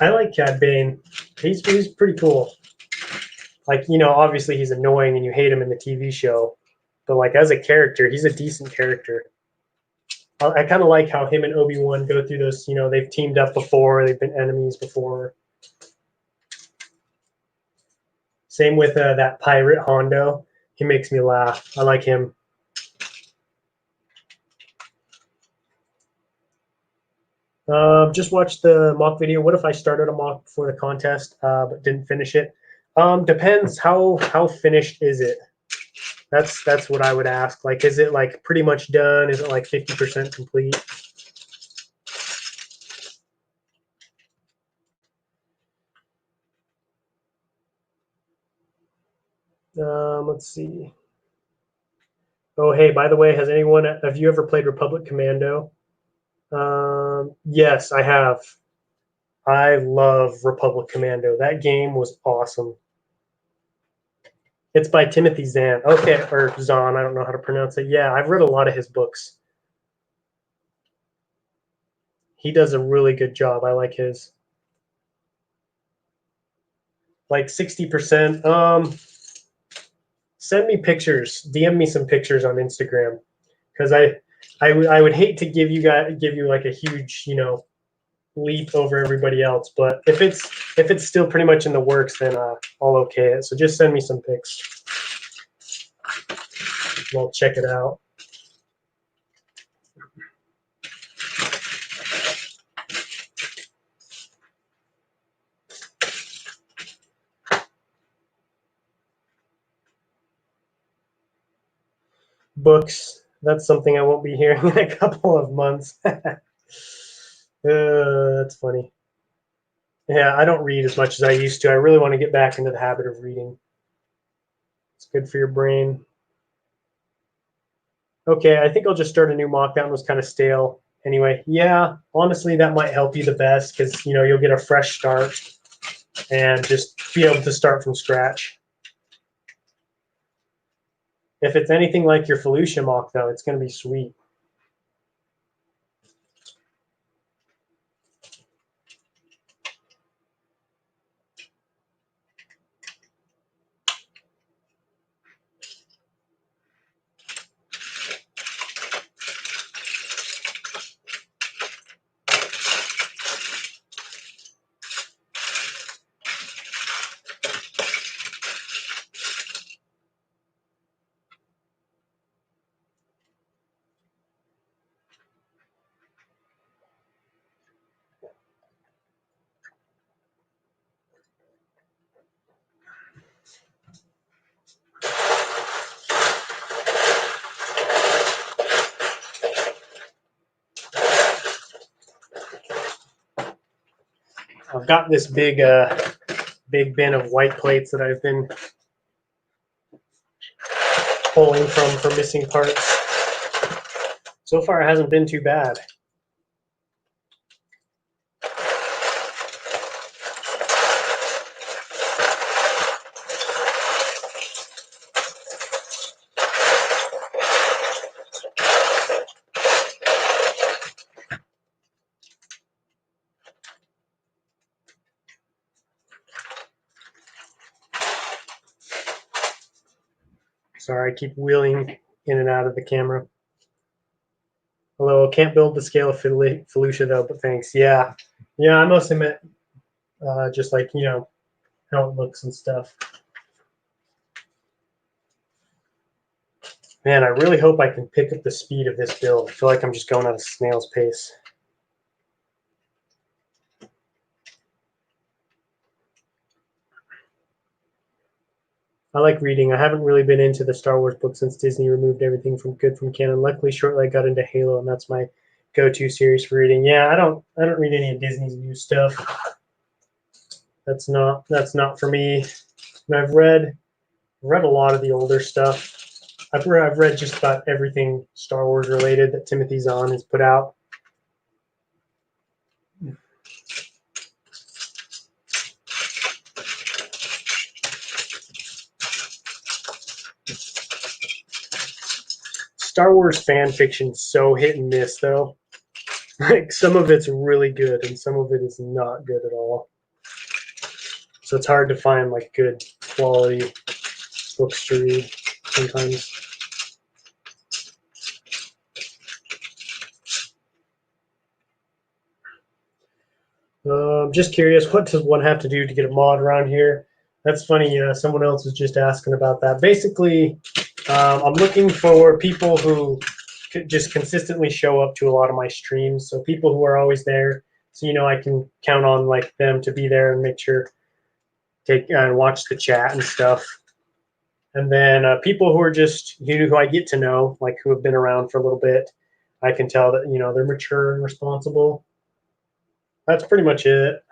I like Cad Bane. He's pretty cool. Like obviously he's annoying and you hate him in the TV show, but like as a character, he's a decent character. I kind of like how him and Obi-Wan go through those. They've teamed up before, they've been enemies before. Same with that pirate Hondo. He makes me laugh. I like him. Just watched the mock video. What if I started a mock before the contest but didn't finish it? Depends. How finished is it? That's what I would ask. Like, is it like pretty much done? Is it like 50% complete? Let's see. Oh, hey, by the way, have you ever played Republic Commando? Yes, I have. I love Republic Commando. That game was awesome. It's by Timothy Zahn. Okay, or Zahn. I don't know how to pronounce it. Yeah, I've read a lot of his books. He does a really good job. I like his. Like 60%. Send me pictures. DM me some pictures on Instagram, because I would hate to give you like a huge, leap over everybody else. But if it's still pretty much in the works, then I'll okay it. So just send me some pics. And I'll check it out. Books. That's something I won't be hearing in a couple of months. That's funny. Yeah, I don't read as much as I used to. I really want to get back into the habit of reading. It's good for your brain. Okay, I think I'll just start a new mock. That one was kind of stale. Anyway, yeah, honestly, that might help you the best, because you'll get a fresh start and just be able to start from scratch. If it's anything like your Felucia mock, though, it's going to be sweet. I've got this big bin of white plates that I've been pulling from for missing parts. So far, it hasn't been too bad. Sorry, I keep wheeling in and out of the camera. Although I can't build the scale of Felucia, though, but thanks. Yeah, I mostly meant just like, how it looks and stuff. Man, I really hope I can pick up the speed of this build. I feel like I'm just going at a snail's pace. I like reading. I haven't really been into the Star Wars books since Disney removed everything from canon. Luckily, shortly I got into Halo, and that's my go-to series for reading. Yeah, I don't read any of Disney's new stuff. That's not for me. And I've read a lot of the older stuff. I've read just about everything Star Wars related that Timothy Zahn has put out. Star Wars fan fiction's so hit and miss, though. Like, some of it's really good and some of it is not good at all. So it's hard to find like good quality books to read sometimes. Just curious, what does one have to do to get a mod around here? That's funny. Someone else was just asking about that. Basically, I'm looking for people who could just consistently show up to a lot of my streams. So people who are always there, so I can count on like them to be there and make sure take and watch the chat and stuff. And then people who are just who I get to know, like who have been around for a little bit, I can tell that they're mature and responsible. That's pretty much it.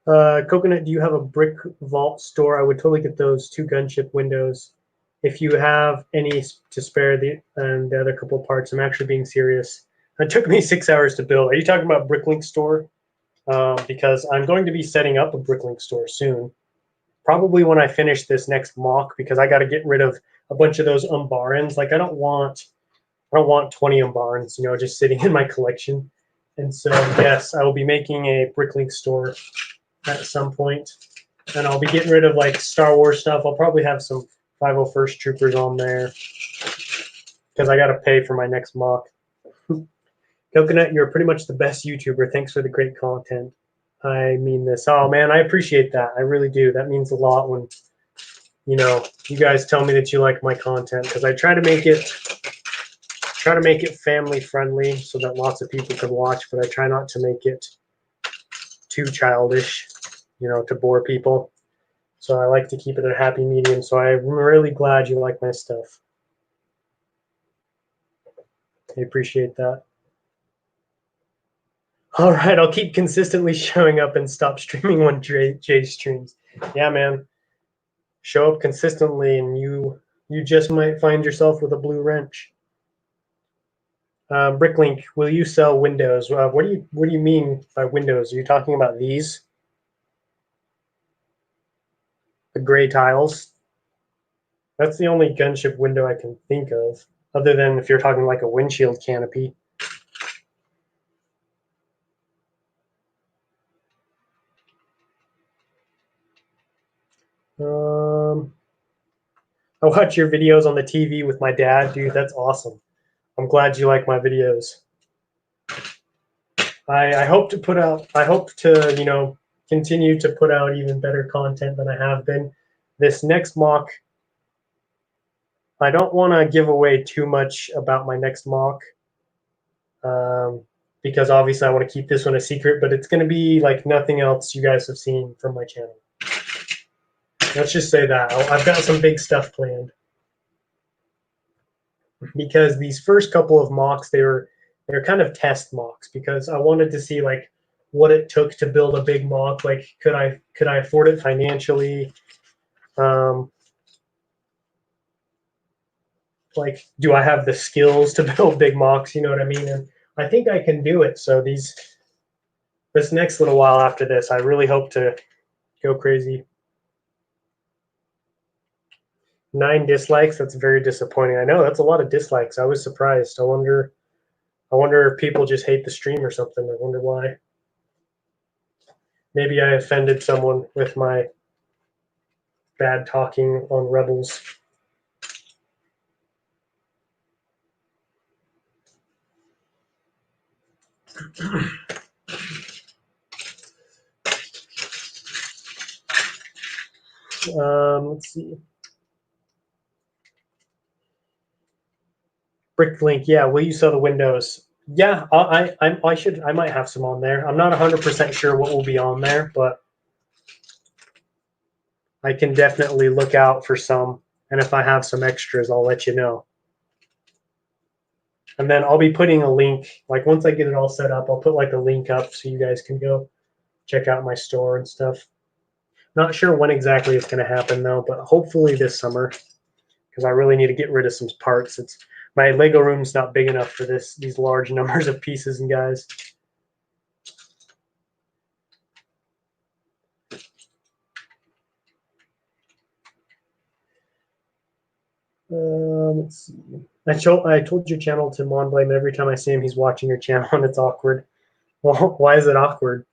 Coconut, do you have a brick vault store? I would totally get those 2 gunship windows. if you have any to spare the other couple of parts, I'm actually being serious. It took me 6 hours to build. Are you talking about Bricklink store? Because I'm going to be setting up a Bricklink store soon. Probably when I finish this next mock, because I got to get rid of a bunch of those Umbarans. Like I don't want 20 Umbarans, you know, just sitting in my collection. And so yes, I will be making a Bricklink store at some point, and I'll be getting rid of like Star Wars stuff. I'll probably have some 501st Troopers on there because I got to pay for my next mock. Coconut, you're pretty much the best YouTuber. Thanks for the great content. I mean this. Oh man, I appreciate that. I really do. That means a lot when, you know, you guys tell me that you like my content, because I try to make it family friendly so that lots of people can watch, but I try not to make it too childish, you know, to bore people. So I like to keep it a happy medium. So I'm really glad you like my stuff. I appreciate that. All right, I'll keep consistently showing up and stop streaming when Jay streams. Yeah, man. Show up consistently and you just might find yourself with a blue wrench. Bricklink, will you sell windows? What do you mean by windows? Are you talking about these? The gray tiles? That's the only gunship window I can think of, other than if you're talking like a windshield canopy. I watch your videos on the TV with my dad, dude. That's awesome. I'm glad you like my videos. I hope to put out. I hope to, you know, continue to put out even better content than I have been. This next mock, I don't want to give away too much about my next mock, because obviously I want to keep this one a secret. But it's going to be like nothing else you guys have seen from my channel. Let's just say that I've got some big stuff planned, because these first couple of mocks, they're kind of test mocks, because I wanted to see like what it took to build a big mock. Like could I afford it financially? Like do I have the skills to build big mocks? You know what I mean? And I think I can do it. So this next little while after this, I really hope to go crazy. 9 dislikes. That's very disappointing. I know that's a lot of dislikes. I was surprised. I wonder if people just hate the stream or something. I wonder why. Maybe I offended someone with my bad talking on Rebels. Let's see. Bricklink, yeah. Will you sell the windows? Yeah, I might have some on there. I'm not 100% sure what will be on there, but I can definitely look out for some. And if I have some extras, I'll let you know. And then I'll be putting a link, like once I get it all set up, I'll put like a link up so you guys can go check out my store and stuff. Not sure when exactly it's going to happen though, but hopefully this summer, because I really need to get rid of some parts. It's my Lego room's not big enough for these large numbers of pieces and guys. Let's see. I told your channel to Monblame every time I see him, he's watching your channel, and it's awkward. Well, why is it awkward?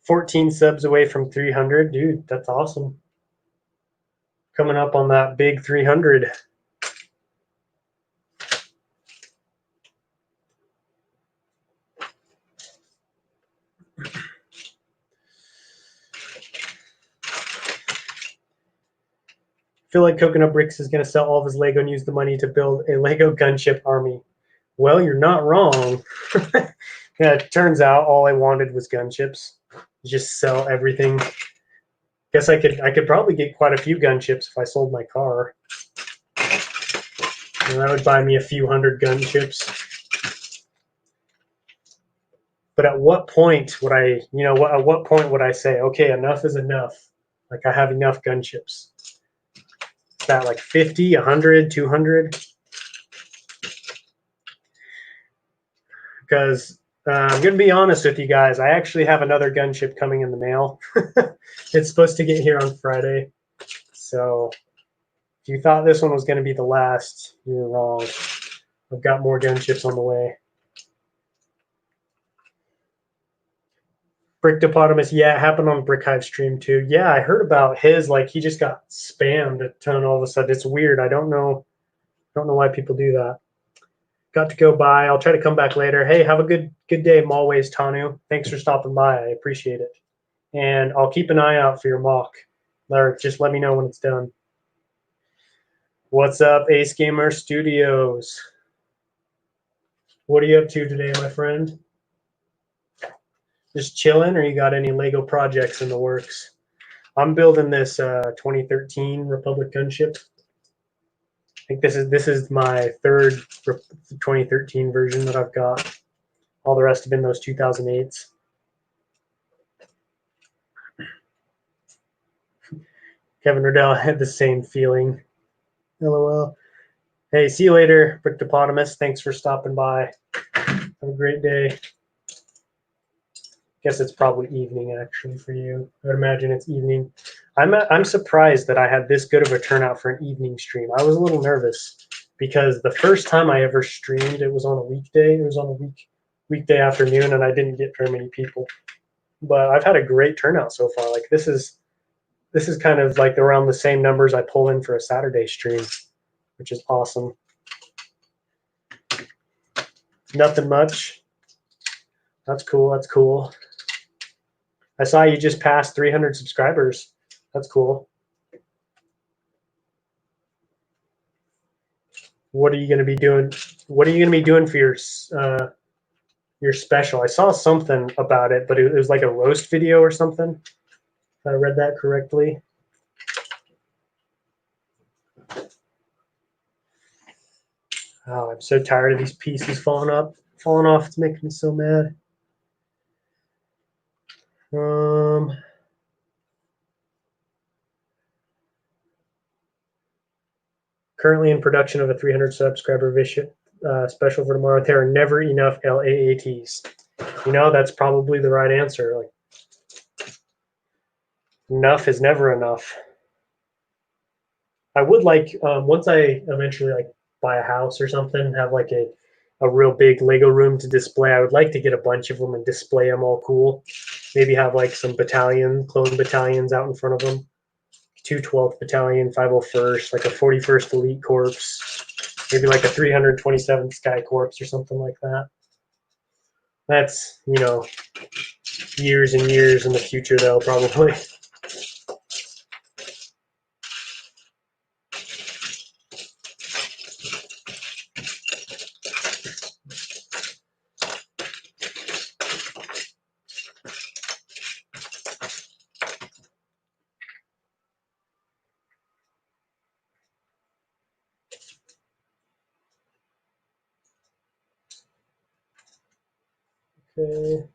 14 subs away from 300, dude. That's awesome. Coming up on that big 300. I feel like Coconut Bricks is going to sell all of his Lego and use the money to build a Lego gunship army. Well, you're not wrong. Yeah, it turns out all I wanted was gunships. Just sell everything. Guess I could probably get quite a few gunships if I sold my car. And that would buy me a few hundred gunships. But at what point would I, at what point would I say, okay, enough is enough? Like I have enough gunships. that? Like 50, 100, 200? Because I'm going to be honest with you guys. I actually have another gunship coming in the mail. It's supposed to get here on Friday. So if you thought this one was going to be the last, you're wrong. I've got more gunships on the way. Bricktopotamus, yeah, it happened on Brickhive stream too. Yeah, I heard about his. Like he just got spammed a ton all of a sudden. It's weird. I don't know why people do that. Got to go by. I'll try to come back later. Hey, have a good day, Malways Tanu. Thanks for stopping by. I appreciate it. And I'll keep an eye out for your mock. Or just let me know when it's done. What's up, Ace Gamer Studios? What are you up to today, my friend? Just chilling, or you got any Lego projects in the works? I'm building this 2013 Republic gunship. I think this is my third 2013 version that I've got. All the rest have been those 2008s. Kevin Riddell had the same feeling. LOL. Hey, see you later, Bricktopotamus. Thanks for stopping by. Have a great day. Guess it's probably evening actually for you. I would imagine it's evening. I'm surprised that I had this good of a turnout for an evening stream. I was a little nervous because the first time I ever streamed, it was on a weekday. It was on a weekday afternoon, and I didn't get very many people. But I've had a great turnout so far. Like this is kind of like around the same numbers I pull in for a Saturday stream, which is awesome. Nothing much. That's cool. That's cool. I saw you just passed 300 subscribers. That's cool. What are you going to be doing? What are you going to be doing for your special? I saw something about it, but it was like a roast video or something. If I read that correctly. Oh, I'm so tired of these pieces falling off. It's making me so mad. Currently in production of a 300 subscriber special for tomorrow. There are never enough LAATs. You know, that's probably the right answer. Like, enough is never enough. I would like once I eventually like buy a house or something, have like a real big Lego room to display. I would like to get a bunch of them and display them all cool. Maybe have like some clone battalions out in front of them. 212th Battalion, 501st, like a 41st Elite Corps, maybe like a 327th Sky Corps or something like that. That's, you know, years and years in the future, though, probably. Okay.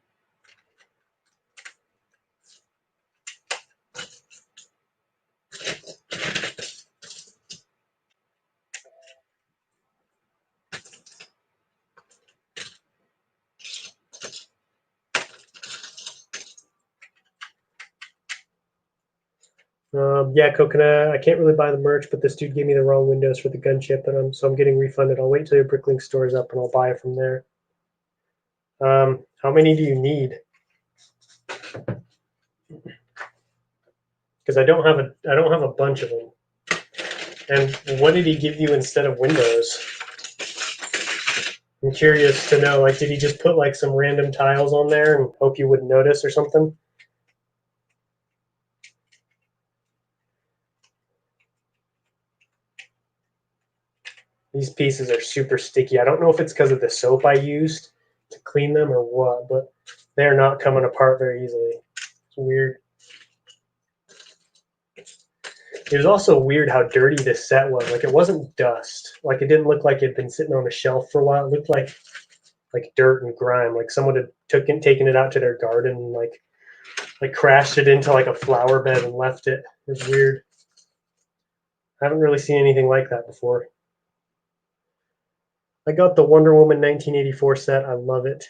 Yeah, Coconut, I can't really buy the merch, but this dude gave me the wrong windows for the gunship, and so I'm getting refunded. I'll wait till your Bricklink store is up, and I'll buy it from there. How many do you need? Because I don't have a bunch of them. And what did he give you instead of windows? I'm curious to know. Like, did he just put like some random tiles on there and hope you wouldn't notice or something? These pieces are super sticky. I don't know if it's because of the soap I used to clean them or what, but they're not coming apart very easily. It's weird. It was also weird how dirty this set was. Like, it wasn't dust. Like, it didn't look like it had been sitting on a shelf for a while. It looked like dirt and grime. Like someone had taken it out to their garden and like crashed it into like a flower bed and left it. It was weird. I haven't really seen anything like that before. I got the Wonder Woman 1984 set. I love it.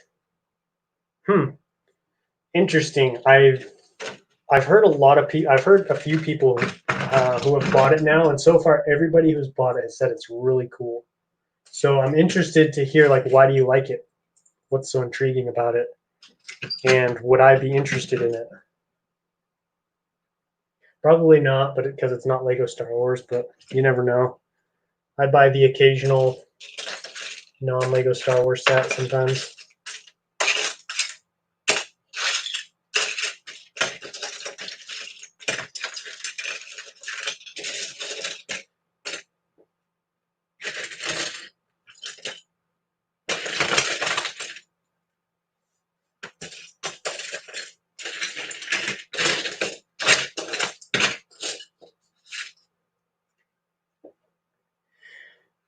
Interesting. I've heard a lot of people. I've heard a few people who have bought it now, and so far everybody who's bought it has said it's really cool. So I'm interested to hear like why do you like it? What's so intriguing about it? And would I be interested in it? Probably not, but because it's not Lego Star Wars, but you never know. I buy the occasional non-Lego Star Wars set sometimes.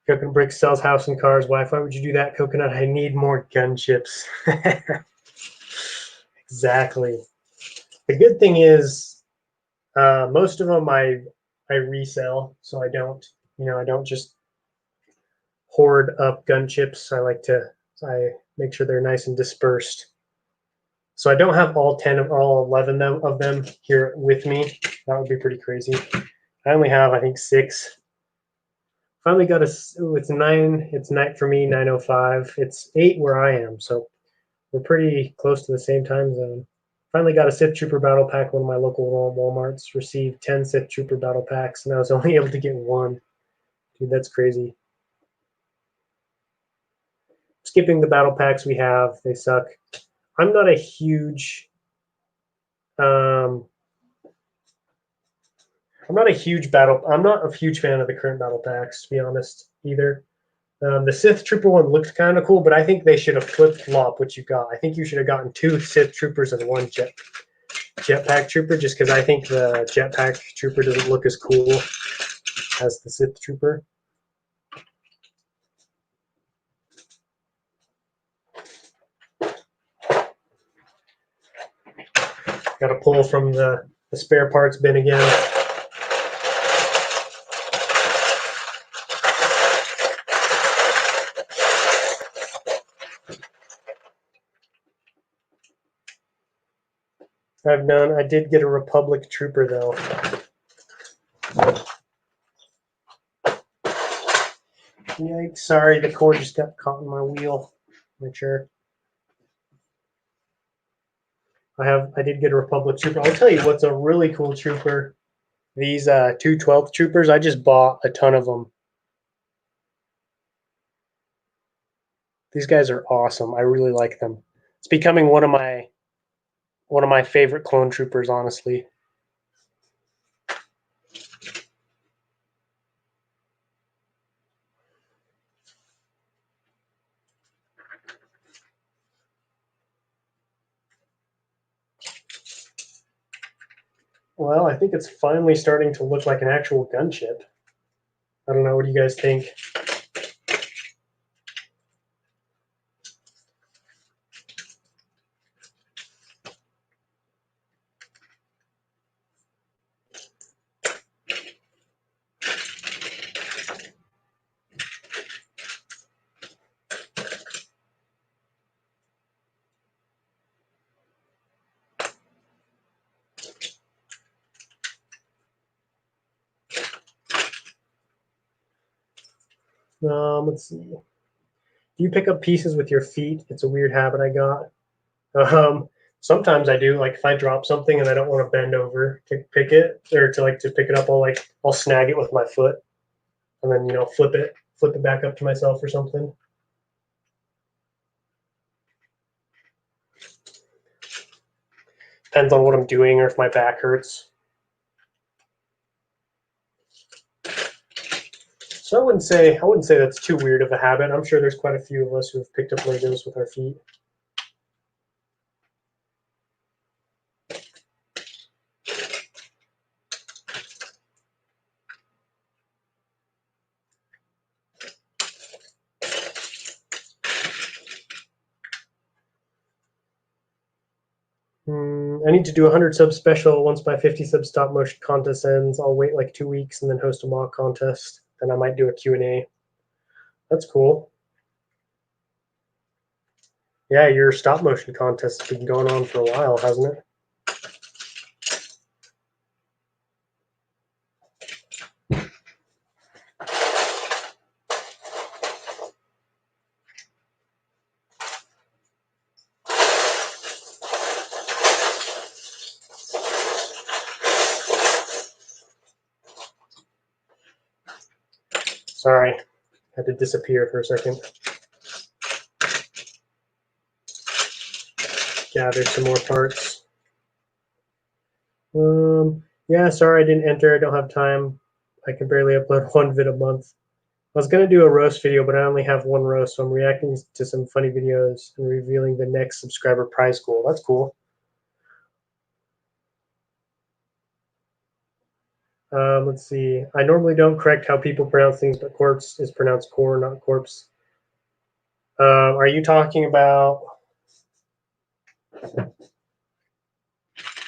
Coconut Brick sells house and cars. Why would you do that, Coconut? I need more gun chips. Exactly. The good thing is, most of them I resell, so I don't just hoard up gun chips. I make sure they're nice and dispersed. So I don't have all 11 of them here with me. That would be pretty crazy. I only have I think 6. Finally got it's 9. It's night for me, 9:05. It's 8 where I am, so we're pretty close to the same time zone. Finally got a Sith Trooper battle pack. One of my local Walmarts received 10 Sith Trooper battle packs, and I was only able to get one. Dude, that's crazy. Skipping the battle packs we have, they suck. I'm not a huge um, I'm not a huge fan of the current battle packs, to be honest, either. The Sith Trooper one looks kind of cool, but I think they should have flip flop what you got. I think you should have gotten 2 Sith Troopers and 1 Jetpack Trooper, just because I think the Jetpack Trooper doesn't look as cool as the Sith Trooper. Got to pull from the spare parts bin again. I did get a Republic Trooper though. Yikes, sorry, the cord just got caught in my wheel. Make sure. I did get a Republic Trooper. I'll tell you what's a really cool trooper. These 212th troopers, I just bought a ton of them. These guys are awesome. I really like them. It's becoming one of my favorite clone troopers, honestly. Well, I think it's finally starting to look like an actual gunship. I don't know. What do you guys think? Let's see. Do you pick up pieces with your feet? It's a weird habit I got. Sometimes I do. Like if I drop something and I don't want to bend over to pick it or to pick it up, I'll snag it with my foot and then flip it back up to myself or something. Depends on what I'm doing or if my back hurts. So I wouldn't say that's too weird of a habit. I'm sure there's quite a few of us who have picked up Legos with our feet. I need to do a 100 sub special once my 50 sub stop motion contest ends. I'll wait like 2 weeks and then host a mock contest. Then I might do a Q&A. That's cool. Yeah, your stop motion contest has been going on for a while, hasn't it? Sorry, had to disappear for a second. Gather some more parts. Yeah, sorry I didn't enter. I don't have time. I can barely upload one vid a month. I was going to do a roast video, but I only have one roast, so I'm reacting to some funny videos and revealing the next subscriber prize goal. That's cool. Let's see. I normally don't correct how people pronounce things, but corpse is pronounced core, not corpse. Are you talking about...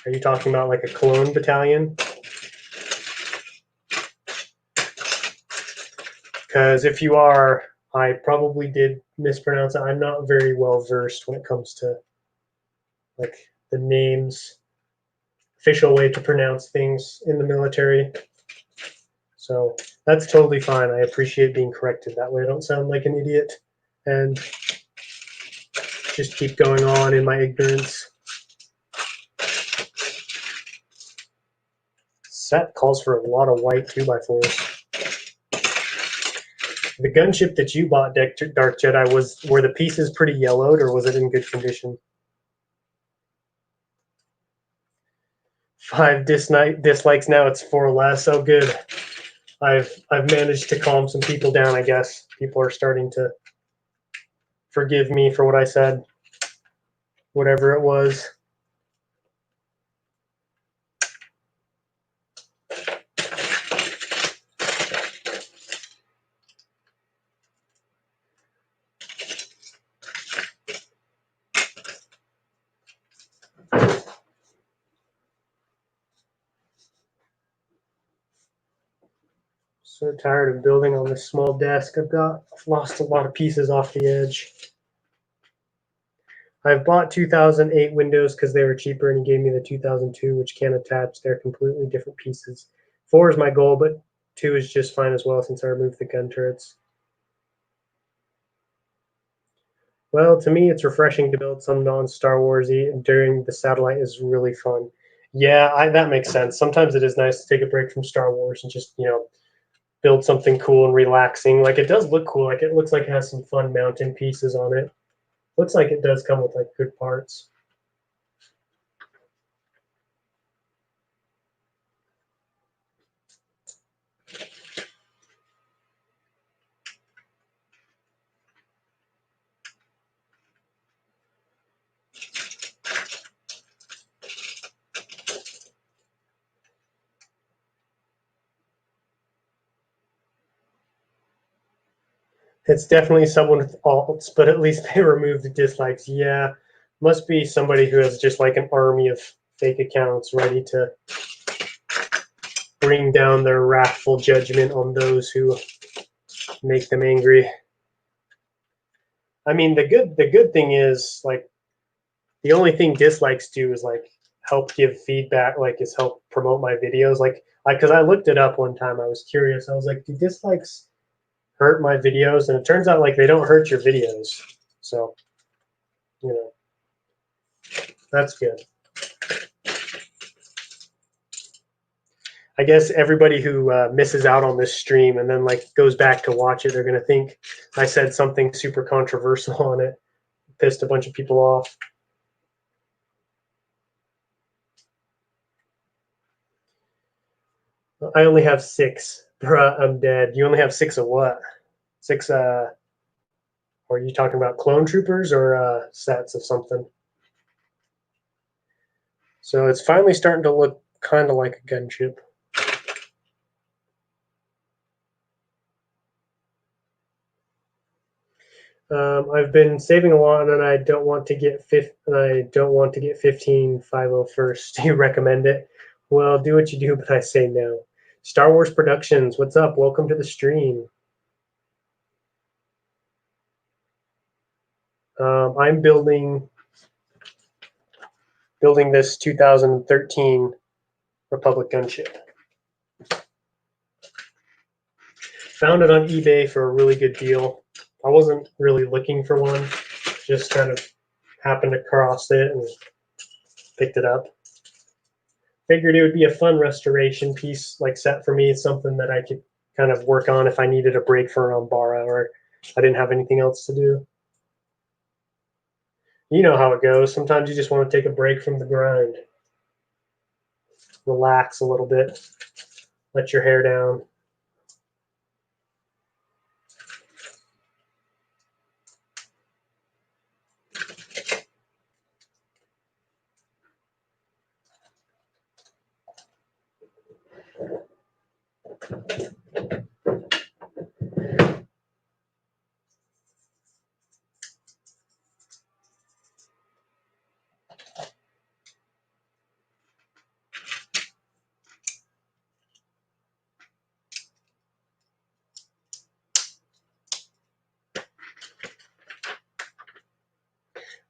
Are you talking about like a clone battalion? Because if you are, I probably did mispronounce it. I'm not very well versed when it comes to like the names, official way to pronounce things in the military. So that's totally fine. I appreciate being corrected. That way I don't sound like an idiot and just keep going on in my ignorance. Set calls for a lot of white 2x4s. The gunship that you bought, Dark Jedi, were the pieces pretty yellowed, or was it in good condition? 5 dislikes now. It's 4 less. Oh, good. I've managed to calm some people down. I guess people are starting to forgive me for what I said, whatever it was. So tired of building on this small desk. I've lost a lot of pieces off the edge. I've bought 2008 windows because they were cheaper, and he gave me the 2002, which can't attach. They're completely different pieces. 4 is my goal, but 2 is just fine as well since I removed the gun turrets. Well, to me, it's refreshing to build some non-Star Wars-y during the satellite is really fun. Yeah, that makes sense. Sometimes it is nice to take a break from Star Wars and just, build something cool and relaxing. Like, it does look cool. Like, it looks like it has some fun mountain pieces on it. Looks like it does come with, like, good parts. It's definitely someone with alts, but at least they removed the dislikes. Yeah, must be somebody who has just like an army of fake accounts ready to bring down their wrathful judgment on those who make them angry. I mean, the good thing is, like, the only thing dislikes do is like help give feedback, like is help promote my videos. Like, because I looked it up one time, I was curious. I was like, do dislikes hurt my videos? And it turns out like they don't hurt your videos. So, that's good. I guess everybody who misses out on this stream and then like goes back to watch it, they're gonna think I said something super controversial on it, pissed a bunch of people off. I only have 6. Bruh, I'm dead. You only have 6 of what? 6, are you talking about clone troopers or sets of something? So it's finally starting to look kind of like a gunship. I've been saving a lot, and I don't want to get 15,501st. Do you recommend it? Well, do what you do, but I say no. Star Wars Productions, what's up? Welcome to the stream. I'm building this 2013 Republic gunship. Found it on eBay for a really good deal. I wasn't really looking for one, just kind of happened across it and picked it up. Figured it would be a fun restoration piece, like set for me. It's something that I could kind of work on if I needed a break for Umbara or I didn't have anything else to do. You know how it goes. Sometimes you just want to take a break from the grind. Relax a little bit. Let your hair down.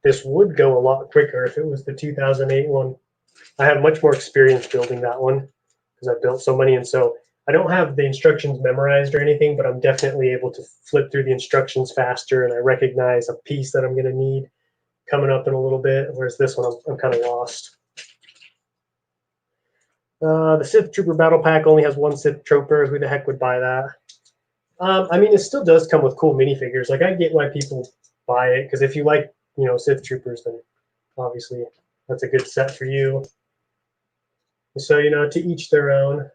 This would go a lot quicker if it was the 2008 one. I have much more experience building that one because I've built so many, and so I don't have the instructions memorized or anything, but I'm definitely able to flip through the instructions faster, and I recognize a piece that I'm going to need coming up in a little bit, whereas this one I'm kind of lost. The Sith Trooper Battle Pack only has one Sith Trooper. Who the heck would buy that? I mean, it still does come with cool minifigures. Like, I get why people buy it, because if you like, Sith Troopers, then obviously that's a good set for you. So, to each their own.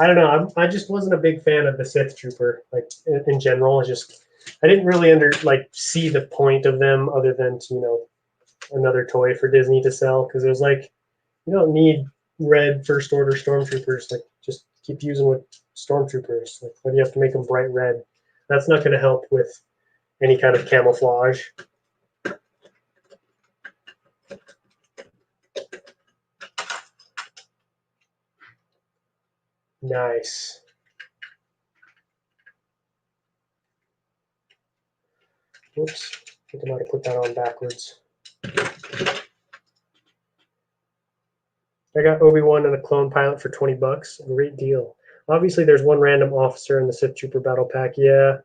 I don't know. I just wasn't a big fan of the Sith Trooper, like in general. I didn't really see the point of them other than to, another toy for Disney to sell, because it was like, you don't need red First Order stormtroopers. Like, just keep using with stormtroopers. Like, why do you have to make them bright red? That's not going to help with any kind of camouflage. Nice. Whoops. I think I might have put that on backwards. I got Obi-Wan and a clone pilot for $20. Great deal. Obviously, there's one random officer in the Sith Trooper Battle Pack. Yeah.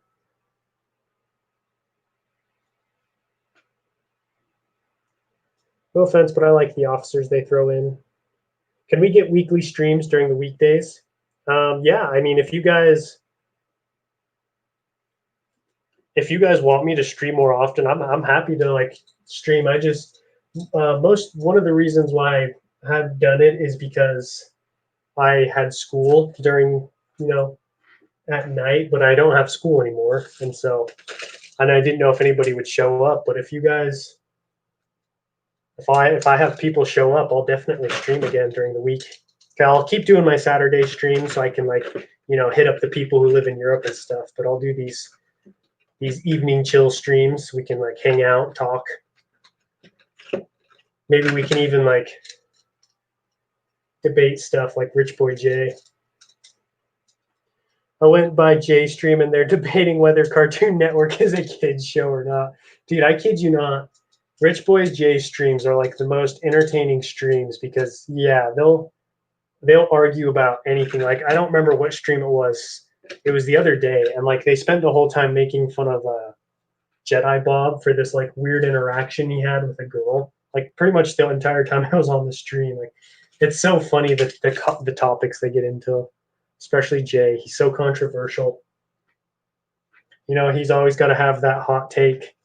No offense, but I like the officers they throw in. Can we get weekly streams during the weekdays? Yeah, I mean, if you guys want me to stream more often, I'm happy to stream. I just one of the reasons why I have done it is because I had school during at night, but I don't have school anymore, and I didn't know if anybody would show up. But if you guys, if I have people show up, I'll definitely stream again during the week. Okay, I'll keep doing my Saturday streams so I can hit up the people who live in Europe and stuff. But I'll do these evening chill streams. We can hang out, talk. Maybe we can even debate stuff like Rich Boy Jay. I went by Jay stream and they're debating whether Cartoon Network is a kid's show or not. Dude, I kid you not. Rich Boy Jay streams are the most entertaining streams because they'll argue about anything. I don't remember what stream it was. It was the other day, and they spent the whole time making fun of Jedi Bob for this weird interaction he had with a girl. Pretty much the entire time I was on the stream. It's so funny that the topics they get into, especially Jay. He's so controversial. He's always got to have that hot take.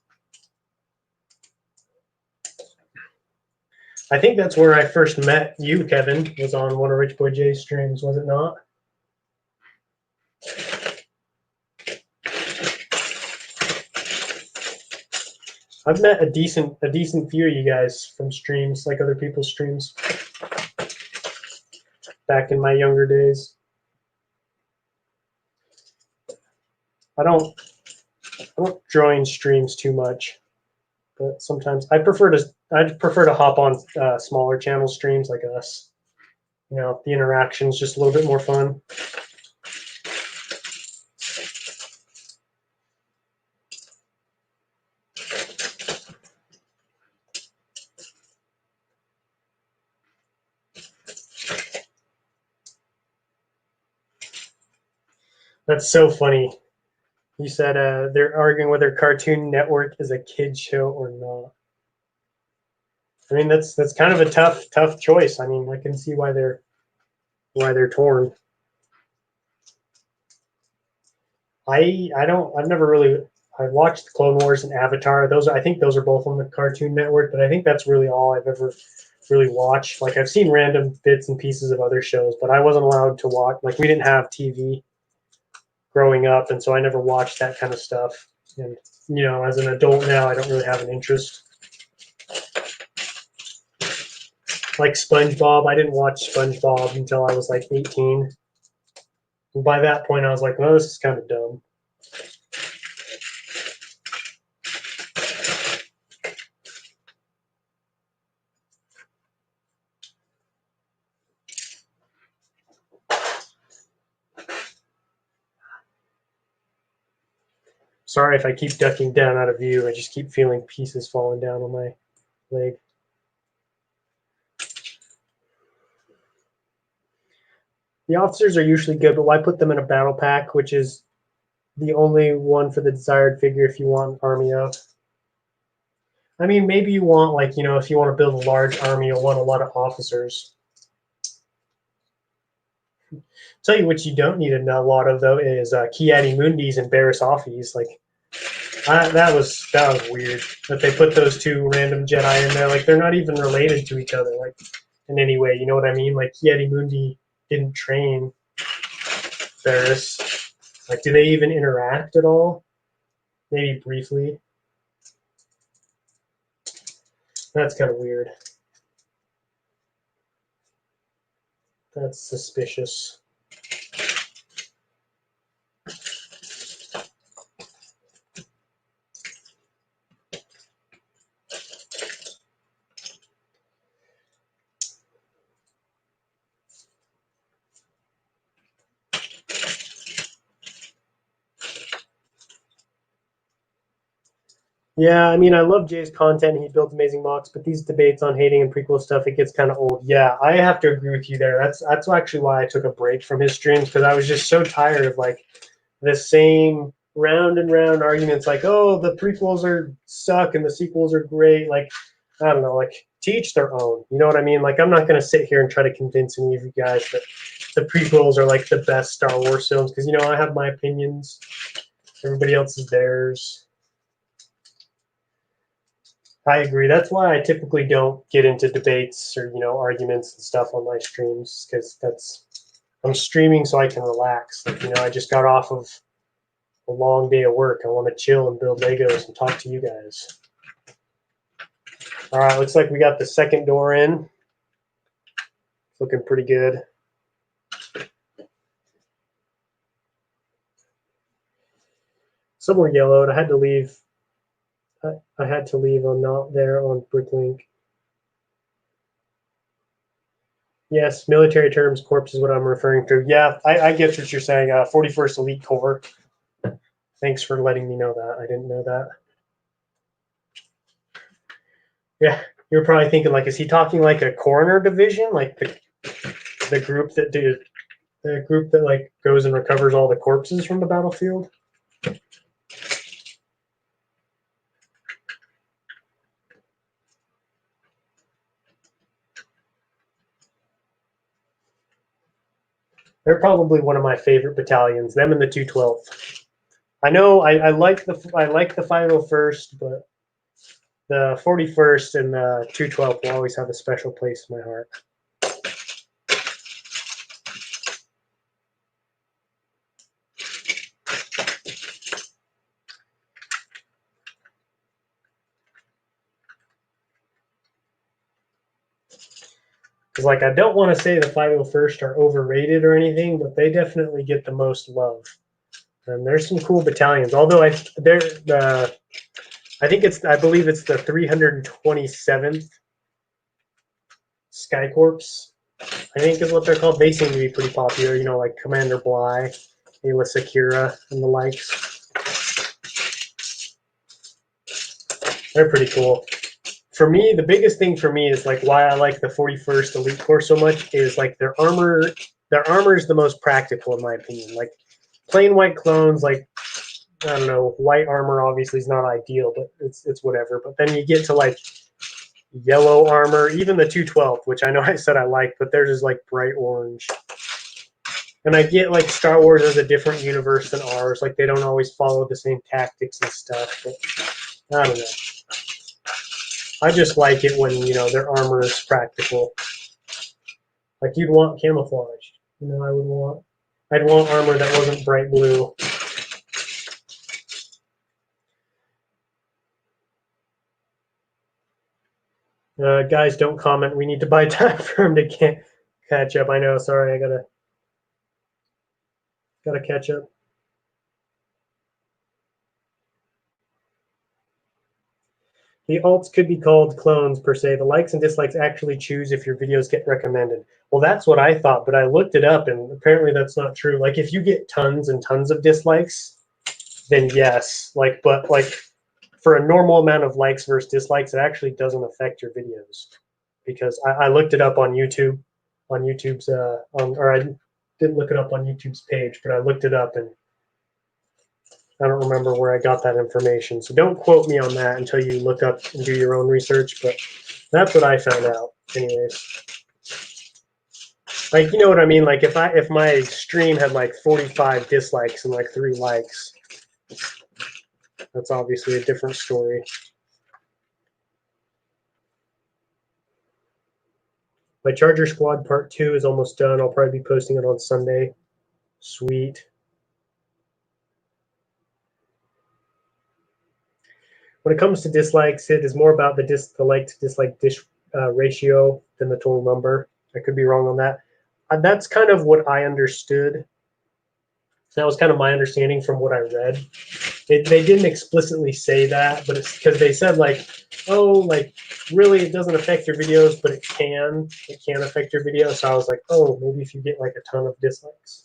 I think that's where I first met you, Kevin, was on one of Rich Boy Jay's streams, was it not? I've met a decent few of you guys from streams, other people's streams, back in my younger days. I don't join streams too much, but sometimes I prefer to hop on smaller channel streams like us. You know, the interaction's just a little bit more fun. That's so funny. You said they're arguing whether Cartoon Network is a kid show or not. I mean, that's kind of a tough choice. I mean, I can see why they're torn. I've never really I've watched Clone Wars and Avatar. I think those are both on the Cartoon Network, but I think that's really all I've ever really watched. Like I've seen random bits and pieces of other shows, but I wasn't allowed to watch. Like we didn't have TV growing up, and so I never watched that kind of stuff. And you know, as an adult now, I don't really have an interest. Like SpongeBob, I didn't watch SpongeBob until I was like 18. And by that point, I was like, "Oh, this is kind of dumb." Sorry if I keep ducking down out of view. I just keep feeling pieces falling down on my leg. The officers are usually good, but why put them in a battle pack, which is the only one for the desired figure if you want an army of? I mean, maybe you want, like, you know, if you want to build a large army, you'll want a lot of officers. Tell you what you don't need a lot of, though, is Ki-Adi-Mundis and Barriss Offees. Like, that was weird that they put those two random Jedi in there. Like, they're not even related to each other, like, in any way. You know what I mean? Like, Ki-Adi-Mundi didn't train Barriss. Like, do they even interact at all? Maybe briefly. That's kind of weird. That's suspicious. Yeah, I mean, I love Jay's content. He builds amazing mocks, but these debates on hating and prequel stuff, it gets kind of old. Yeah, I have to agree with you there. That's actually why I took a break from his streams because I was just so tired of like the same round and round arguments, like, oh, the prequels are suck and the sequels are great. Like, I don't know, like to each their own. You know what I mean? Like, I'm not gonna sit here and try to convince any of you guys that the prequels are like the best Star Wars films because you know I have my opinions. Everybody else is theirs. I agree. That's why I typically don't get into debates or arguments and stuff on my streams because I'm streaming so I can relax. Like I just got off of a long day of work. I want to chill and build Legos and talk to you guys. All right, looks like we got the second door in. Looking pretty good. Some were yellowed. I had to leave. I had to leave on not there on Bricklink. Yes, military terms, corpse is what I'm referring to. Yeah, I get what you're saying. 41st Elite Corps. Thanks for letting me know that. I didn't know that. Yeah, you're probably thinking like, is he talking like a coroner division, like the group that like goes and recovers all the corpses from the battlefield? They're probably one of my favorite battalions. Them and the 212th. I know I like the 501st, but the 41st and the 212th will always have a special place in my heart. Because like I don't want to say the 501st are overrated or anything, but they definitely get the most love. And there's some cool battalions. Although I believe it's the 327th Sky Corps, I think is what they're called. They seem to be pretty popular, you know, like Commander Bly, Ayla Secura, and the likes. They're pretty cool. For me, the biggest thing for me is like why I like the 41st Elite Corps so much is like their armor. Their armor is the most practical in my opinion. Like plain white clones, like I don't know, white armor obviously is not ideal, but it's whatever. But then you get to like yellow armor, even the 212, which I know I said I like, but theirs is like bright orange. And I get like Star Wars is a different universe than ours. Like they don't always follow the same tactics and stuff. But I don't know. I just like it when, you know, their armor is practical. Like you'd want camouflage. You know, I'd want armor that wasn't bright blue. Guys, don't comment. We need to buy time for him to catch up. I know. Sorry, I gotta catch up. The alts could be called clones per se. The likes and dislikes actually choose if your videos get recommended. Well, that's what I thought, but I looked it up and apparently that's not true. Like if you get tons and tons of dislikes, then yes. Like, but like for a normal amount of likes versus dislikes, it actually doesn't affect your videos. Because I looked it up on YouTube, on YouTube's or I didn't look it up on YouTube's page, but I looked it up and I don't remember where I got that information. So don't quote me on that until you look up and do your own research, but that's what I found out anyways. Like, you know what I mean? Like if my stream had like 45 dislikes and like 3 likes, that's obviously a different story. My Charger Squad Part 2 is almost done. I'll probably be posting it on Sunday. Sweet. When it comes to dislikes, it is more about the like to dislike ratio than the total number. I could be wrong on that. That's kind of what I understood. That was kind of my understanding from what I read. They didn't explicitly say that, but it's because they said like, oh, like really it doesn't affect your videos, but it can affect your video. So I was like, oh, maybe if you get like a ton of dislikes.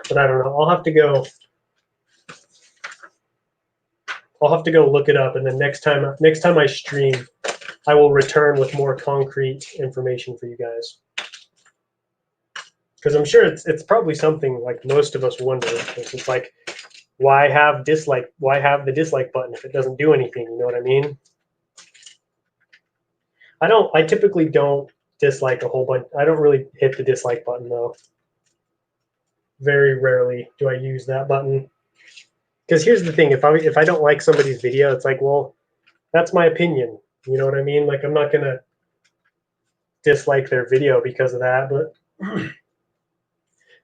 But I don't know. I'll have to go look it up, and then next time I stream, I will return with more concrete information for you guys. Because I'm sure it's probably something like most of us wonder. It's like, why have the dislike button if it doesn't do anything? You know what I mean? I typically don't dislike a whole bunch. I don't really hit the dislike button though. Very rarely do I use that button. Because here's the thing, if I don't like somebody's video, it's like, well, that's my opinion. You know what I mean? Like I'm not gonna dislike their video because of that, but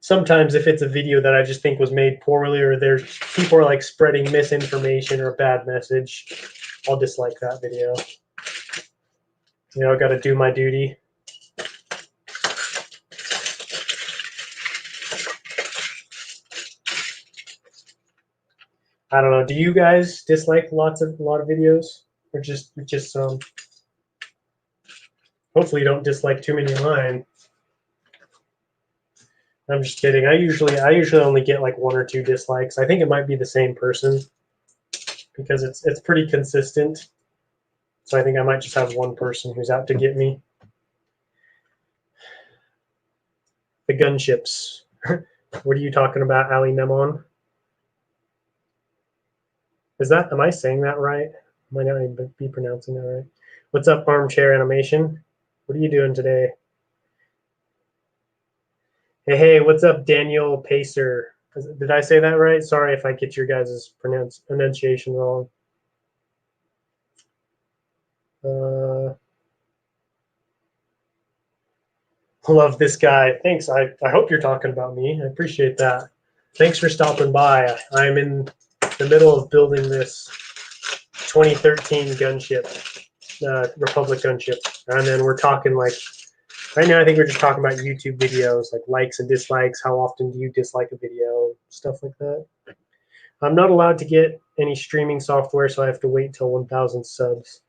sometimes if it's a video that I just think was made poorly or there's people are like spreading misinformation or a bad message, I'll dislike that video. You know, I gotta do my duty. I don't know. Do you guys dislike a lot of videos, or just some? Hopefully, you don't dislike too many of mine. I'm just kidding. I usually only get like 1 or 2 dislikes. I think it might be the same person because it's pretty consistent. So I think I might just have one person who's out to get me. The gunships. What are you talking about, Ali Memon? Am I saying that right? Might not even be pronouncing that right. What's up, Armchair Animation? What are you doing today? Hey, what's up, Daniel Pacer? Did I say that right? Sorry if I get your guys' pronunciation wrong. Love this guy. Thanks. I hope you're talking about me. I appreciate that. Thanks for stopping by. I'm in the middle of building this 2013 gunship, Republic gunship. And then we're talking like Right now, I think we're just talking about YouTube videos, like likes and dislikes. How often do you dislike a video? Stuff like that. I'm not allowed to get any streaming software, so I have to wait till 1,000 subs.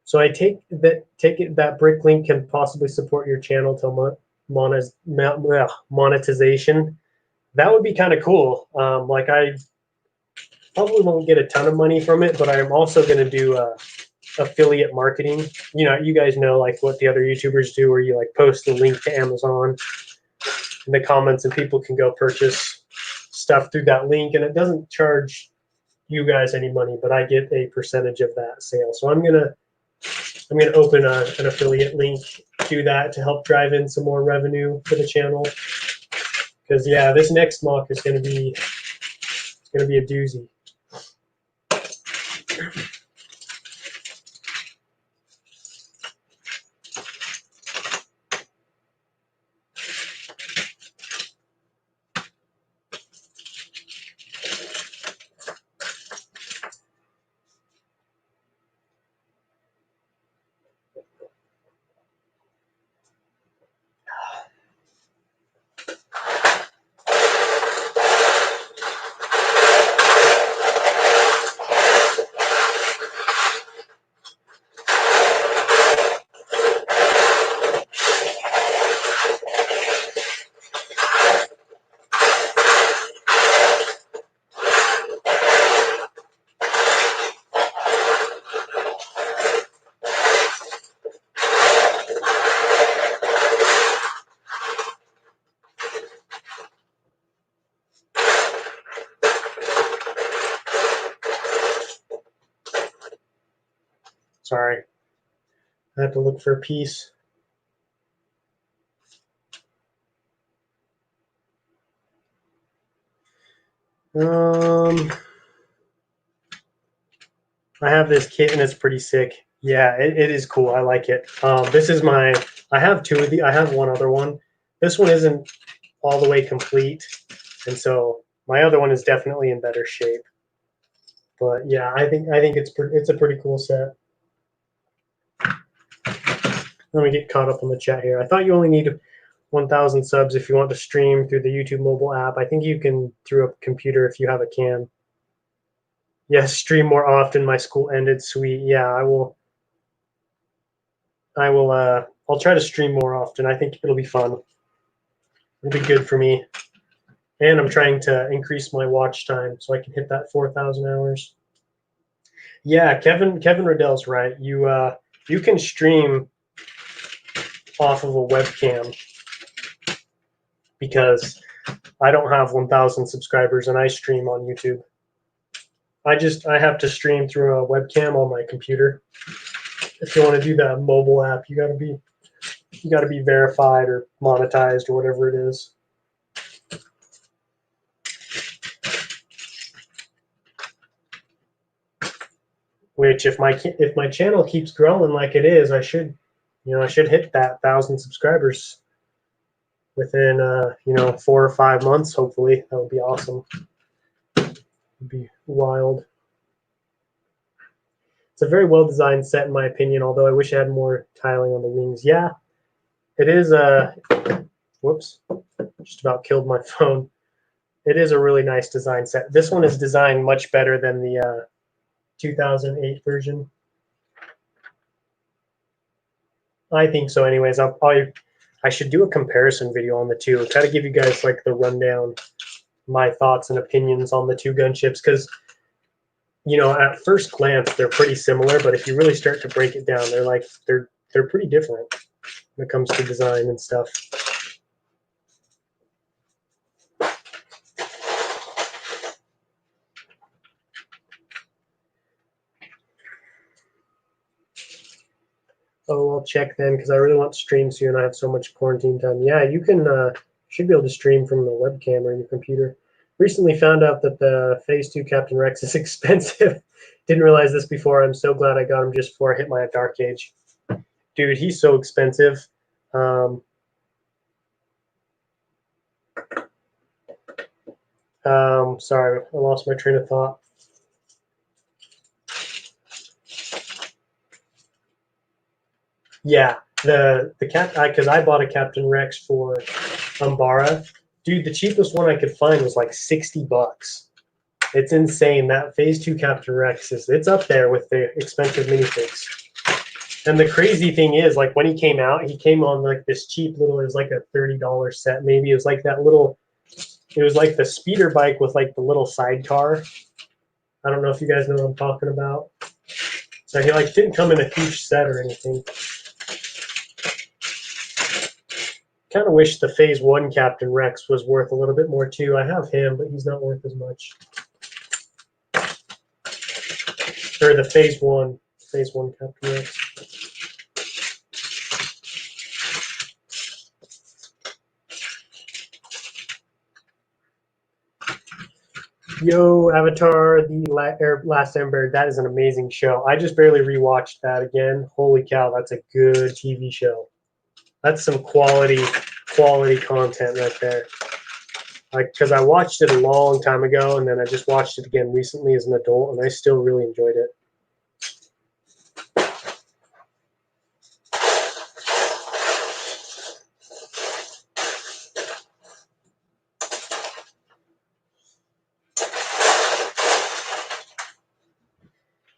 So I take it that BrickLink can possibly support your channel till monetization. That would be kind of cool. Like I probably won't get a ton of money from it, but I'm also going to do affiliate marketing. You know, you guys know like what the other YouTubers do, where you like post the link to Amazon in the comments, and people can go purchase stuff through that link, and it doesn't charge you guys any money, but I get a percentage of that sale. So I'm gonna open an affiliate link, do that to help drive in some more revenue for the channel. Because yeah, this next mock is gonna be a doozy. Sorry, I have to look for a piece. I have this kit and it's pretty sick. Yeah, it is cool. I like it. This is I have two of the. I have one other one. This one isn't all the way complete, and so my other one is definitely in better shape. But yeah, I think it's a pretty cool set. Let me get caught up on the chat here. I thought you only need 1,000 subs if you want to stream through the YouTube mobile app. I think you can through a computer if you have a cam. Yes, stream more often. My school ended. Sweet. Yeah, I will. I'll try to stream more often. I think it'll be fun. It'll be good for me. And I'm trying to increase my watch time so I can hit that 4,000 hours. Yeah, Kevin Riddell's right. You can stream off of a webcam because I don't have 1,000 subscribers and I stream on YouTube. I have to stream through a webcam on my computer. If you want to do that mobile app, you got to be verified or monetized or whatever it is. Which if my channel keeps growing like it is, I should hit that 1,000 subscribers within 4 or 5 months. Hopefully, that would be awesome. It'd be wild. It's a very well designed set in my opinion. Although I wish I had more tiling on the wings. Yeah, it is. Whoops, just about killed my phone. It is a really nice design set. This one is designed much better than the 2008 version. I think so. Anyways, I should do a comparison video on the two. Try to give you guys like the rundown, my thoughts and opinions on the two gunships, because at first glance they're pretty similar, but if you really start to break it down, they're pretty different when it comes to design and stuff. Oh, I'll check then because I really want to stream soon. I have so much quarantine time. Yeah, you can should be able to stream from the webcam or your computer. Recently found out that the Phase 2 Captain Rex is expensive. Didn't realize this before. I'm so glad I got him just before I hit my Dark Age. Dude, he's so expensive. Sorry, I lost my train of thought. Yeah, because I bought a Captain Rex for Umbara. Dude, the cheapest one I could find was like $60. It's insane. That Phase 2 Captain Rex it's up there with the expensive minifigs. And the crazy thing is, like when he came out, he came on like this cheap little, it was like a $30 set. Maybe it was like that little, it was like the speeder bike with like the little sidecar. I don't know if you guys know what I'm talking about. So he like didn't come in a huge set or anything. Kind of wish the Phase 1 Captain Rex was worth a little bit more too. I have him, but he's not worth as much. Or the Phase 1 Captain Rex. Yo, Avatar, the Last Ember, that is an amazing show. I just barely rewatched that again. Holy cow, that's a good TV show. That's some quality content right there. Because I watched it a long time ago, and then I just watched it again recently as an adult, and I still really enjoyed it.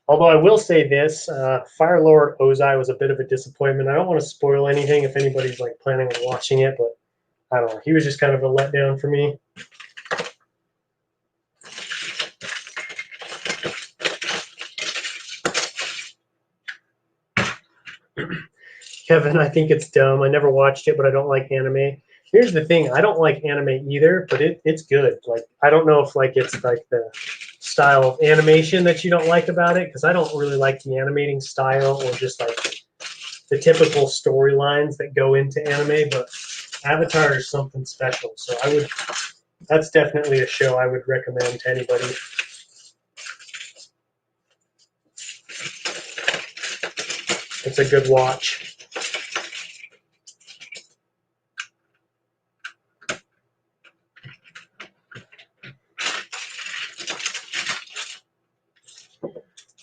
Although I will say this, Fire Lord Ozai was a bit of a disappointment. I don't want to spoil anything if anybody's like planning on watching it, but I don't know. He was just kind of a letdown for me. Kevin, I think it's dumb. I never watched it, but I don't like anime. Here's the thing: I don't like anime either, but it's good. Like I don't know if like it's like the style of animation that you don't like about it, because I don't really like the animating style or just like the typical storylines that go into anime. But Avatar is something special, so that's definitely a show I would recommend to anybody. It's a good watch.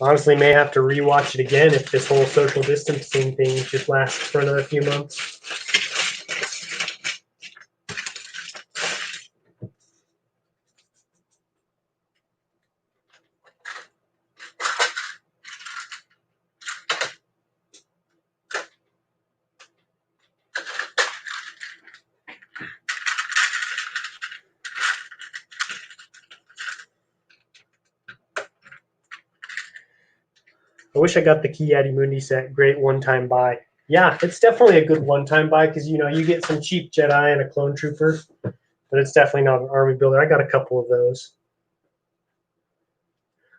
Honestly, may have to rewatch it again if this whole social distancing thing just lasts for another few months. I wish I got the Ki-Adi-Mundi set. Great one-time buy. Yeah, it's definitely a good one-time buy because you get some cheap Jedi and a clone trooper, but it's definitely not an army builder. I got a couple of those.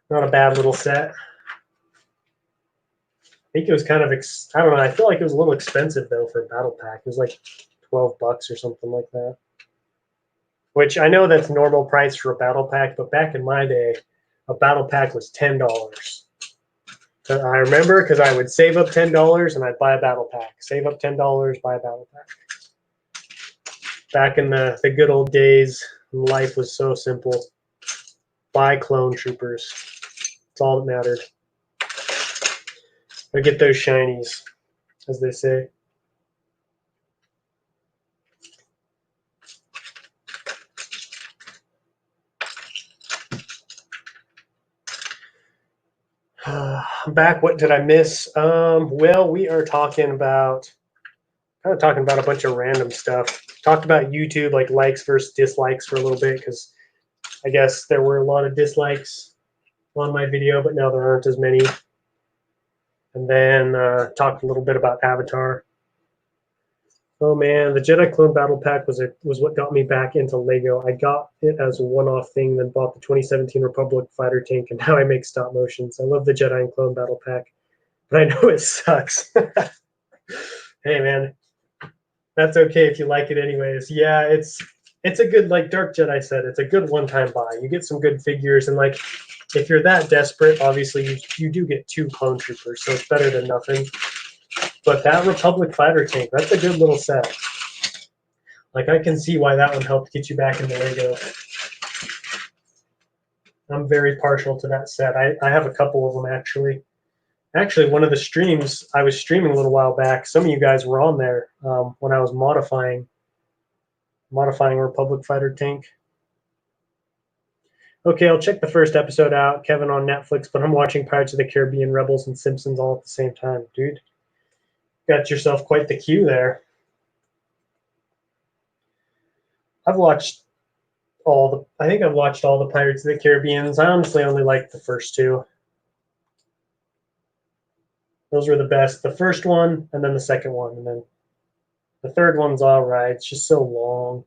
Not a bad little set. I think it was kind of I don't know. I feel like it was a little expensive though for a battle pack. It was like $12 or something like that. Which I know that's normal price for a battle pack, but back in my day, a battle pack was $10. I remember because I would save up $10 and I'd buy a battle pack. Save up $10, buy a battle pack. Back in the good old days, life was so simple. Buy clone troopers. That's all that mattered. Or get those shinies, as they say. Back, what did I miss? Well, we are talking about a bunch of random stuff. Talked about YouTube, like likes versus dislikes for a little bit, because I guess there were a lot of dislikes on my video, but now there aren't as many. And then talked a little bit about Avatar. Oh man, the Jedi Clone Battle Pack was what got me back into Lego. I got it as a one-off thing, then bought the 2017 Republic fighter tank, and now I make stop motions. I love the Jedi and Clone Battle Pack, but I know it sucks. Hey man, that's okay if you like it anyways. Yeah, it's a good, like Dark Jedi said, it's a good one-time buy. You get some good figures, and like if you're that desperate, obviously you do get 2 clone troopers, so it's better than nothing. But that Republic fighter tank, that's a good little set. Like I can see why that one helped get you back into Lego. I'm very partial to that set. I have a couple of them actually. Actually, one of the streams I was streaming a little while back, some of you guys were on there when I was modifying Republic Fighter Tank. Okay, I'll check the first episode out, Kevin, on Netflix, but I'm watching Pirates of the Caribbean, Rebels, and Simpsons all at the same time. Dude, got yourself quite the queue there. I've watched I think I've watched all the Pirates of the Caribbeans. I honestly only like the first two. Those were the best. The first one, and then the second one, and then the third one's all right. It's just so long.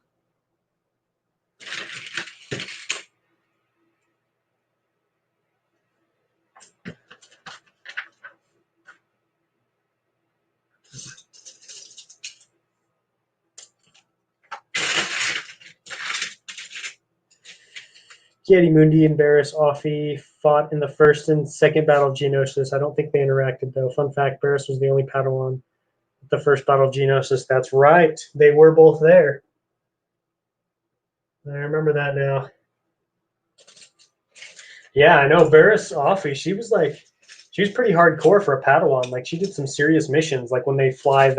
Ki-Adi-Mundi and Barriss Offee fought in the first and second Battle of Geonosis. I don't think they interacted, though. Fun fact, Barriss was the only Padawan at the first Battle of Geonosis. That's right. They were both there. I remember that now. Yeah, I know. Barriss Offee, she was pretty hardcore for a Padawan. Like, she did some serious missions, like when they fly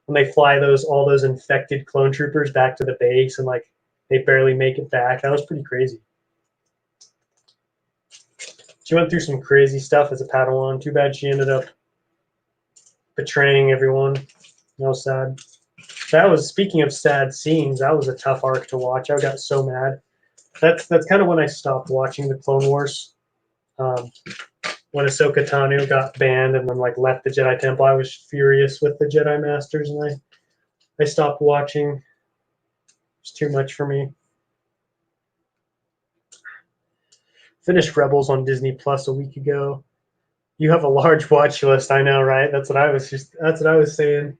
all those infected clone troopers back to the base and like they barely make it back. That was pretty crazy. She went through some crazy stuff as a Padawan. Too bad she ended up betraying everyone. That was sad. That was, speaking of sad scenes, that was a tough arc to watch. I got so mad. That's kind of when I stopped watching the Clone Wars. When Ahsoka Tano got banned and then like left the Jedi Temple, I was furious with the Jedi Masters, and I stopped watching. It's too much for me. Finished Rebels on Disney Plus a week ago. You have a large watch list, I know, right? That's what I was saying.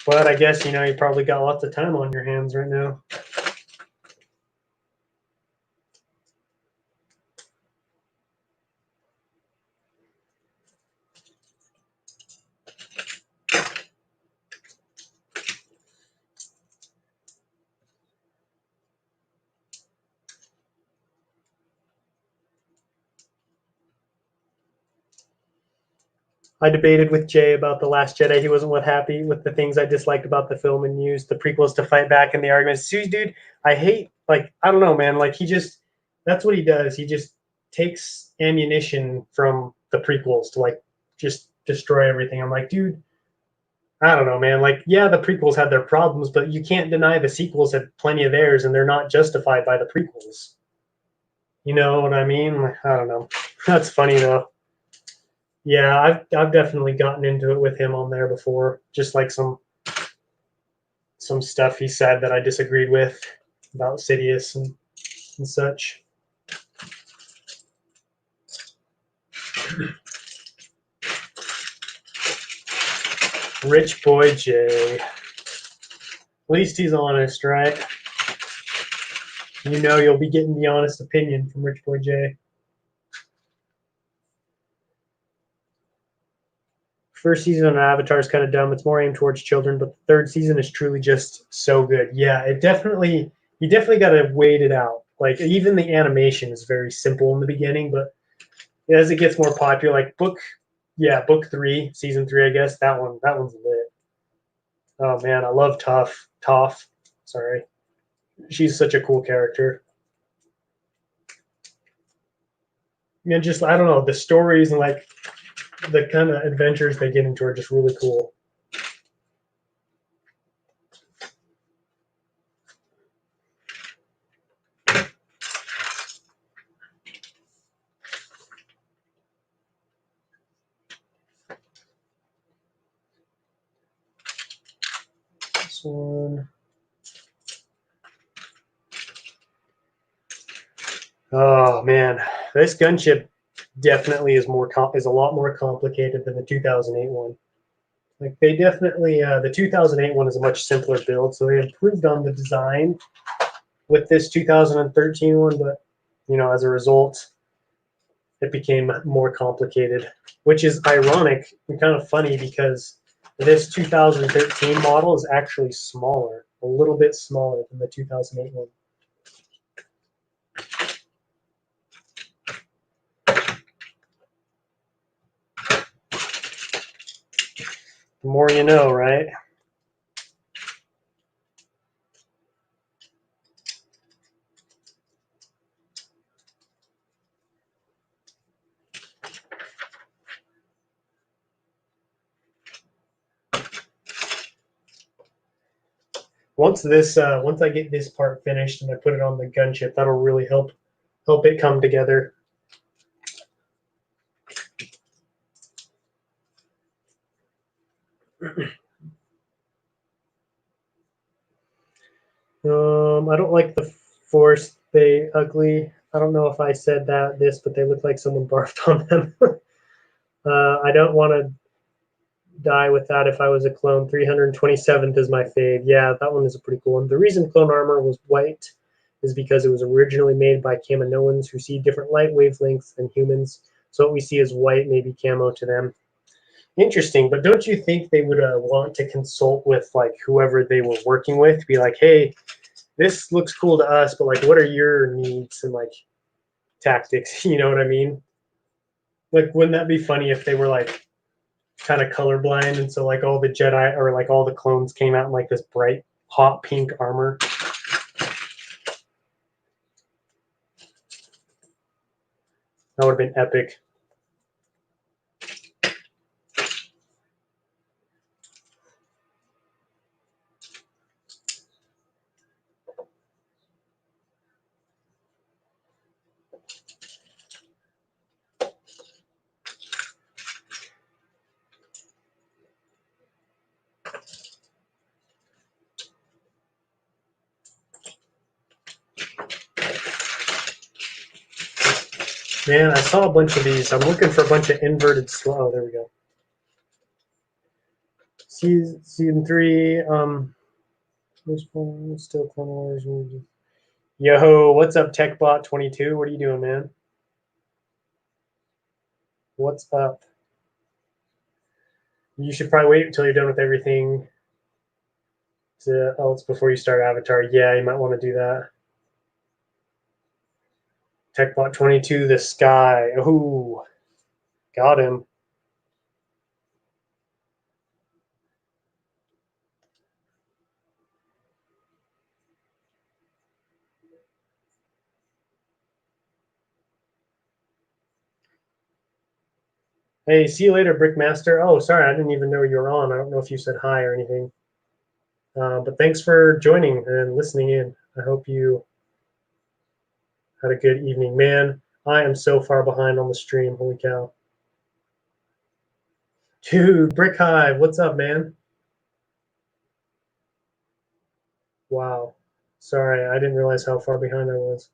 But I guess you probably got lots of time on your hands right now. I debated with Jay about The Last Jedi. He wasn't happy with the things I disliked about the film and used the prequels to fight back in the arguments. See, dude, I hate, I don't know, man. That's what he does. He just takes ammunition from the prequels to, just destroy everything. I'm like, dude, I don't know, man. Yeah, the prequels had their problems, but you can't deny the sequels had plenty of theirs, and they're not justified by the prequels. You know what I mean? I don't know. That's funny, though. Yeah, I've definitely gotten into it with him on there before. Just like some stuff he said that I disagreed with about Sidious and such. Rich Boy Jay. At least he's honest, right? You'll be getting the honest opinion from Rich Boy Jay. First season on Avatar is kind of dumb. It's more aimed towards children, but the third season is truly just so good. Yeah, you definitely got to wait it out. Even the animation is very simple in the beginning, but as it gets more popular, book 3, season 3, I guess that one's lit. Oh man, I love Toph. Sorry, she's such a cool character. And just I don't know, the stories and the kind of adventures they get into are just really cool. This one. Oh man, this gunship definitely is a lot more complicated than the 2008 one. They definitely the 2008 one is a much simpler build, so they improved on the design with this 2013 one, but as a result, it became more complicated, which is ironic and kind of funny because this 2013 model is actually smaller, a little bit smaller than the 2008 one. The more you know, right? Once I get this part finished and I put it on the gunship, that'll really help it come together. I don't like the Force. They ugly. I don't know if I said this, but they look like someone barfed on them. I don't want to die with that if I was a clone. 327th is my fave. Yeah, that one is a pretty cool one. The reason clone armor was white is because it was originally made by Kaminoans who see different light wavelengths than humans. So what we see as white may be camo to them. Interesting, but don't you think they would want to consult with like whoever they were working with? Be like, hey, this looks cool to us, but like, what are your needs and like tactics? You know what I mean? Like, wouldn't that be funny if they were like kind of colorblind, and so like all the Jedi or like all the clones came out in like this bright hot pink armor? That would have been epic. Man, I saw a bunch of these. I'm looking for a bunch of inverted slow. Oh, there we go. Season 3. Still Clone Wars. Yo, what's up, TechBot22? What are you doing, man? What's up? You should probably wait until you're done with everything else before you start Avatar. Yeah, you might want to do that. TechBot22, the sky. Ooh, got him. Hey, see you later, Brickmaster. Oh, sorry, I didn't even know you were on. I don't know if you said hi or anything. But thanks for joining and listening in. I hope you had a good evening. Man, I am so far behind on the stream. Holy cow. Dude, Brick Hive, what's up, man? Wow. Sorry, I didn't realize how far behind I was.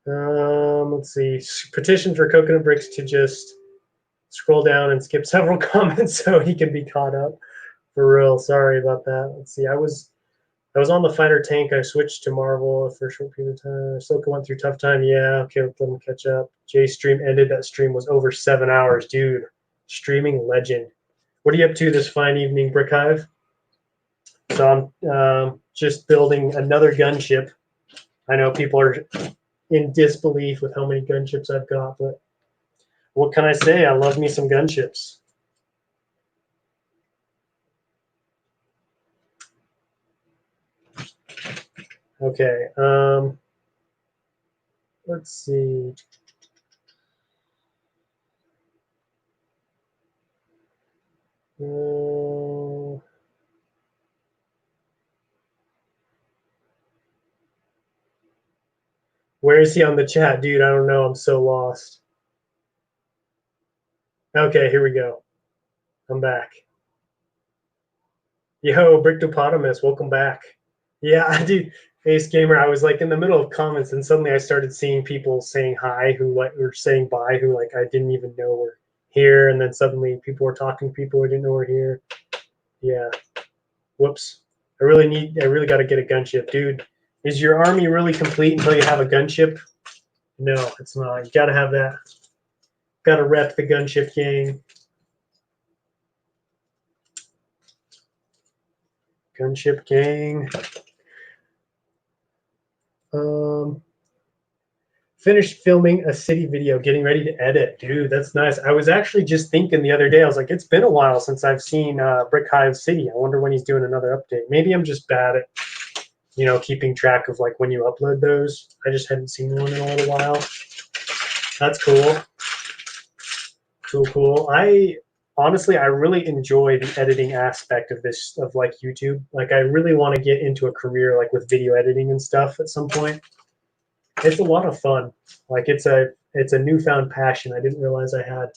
Let's see. Petition for Coconut Bricks to just scroll down and skip several comments so he can be caught up. For real, sorry about that. Let's see. I was on the fighter tank. I switched to Marvel for a short period of time. Ahsoka went through tough time. Yeah, okay, let them catch up. Jay's stream ended. That stream was over 7 hours, dude. Streaming legend. What are you up to this fine evening, Brick Hive? So I'm just building another gunship. I know people are in disbelief with how many gunships I've got, but what can I say? I love me some gunships. Okay. Let's see. Where is he on the chat, dude? I don't know. I'm so lost. Okay, here we go. I'm back. Yo, Brictopotamus, welcome back. Yeah, dude, Ace Gamer, I was like in the middle of comments and suddenly I started seeing people saying hi who like were saying bye who like I didn't even know were here, and then suddenly people were talking to people who didn't know were here. Yeah. Whoops. I really got to get a gunship, dude. Is your army really complete until you have a gunship? No, it's not. You got to have that. Got to rep the gunship gang. Gunship gang. Finished filming a city video, getting ready to edit. Dude, that's nice. I was actually just thinking the other day, I was like, it's been a while since I've seen Brick Hive City. I wonder when he's doing another update. Maybe I'm just bad at, keeping track of like when you upload those. I just hadn't seen one in a little while. That's cool. Cool. I honestly, I really enjoy the editing aspect of this, of like YouTube. Like, I really want to get into a career like with video editing and stuff at some point. It's a lot of fun. Like, it's a newfound passion I didn't realize I had.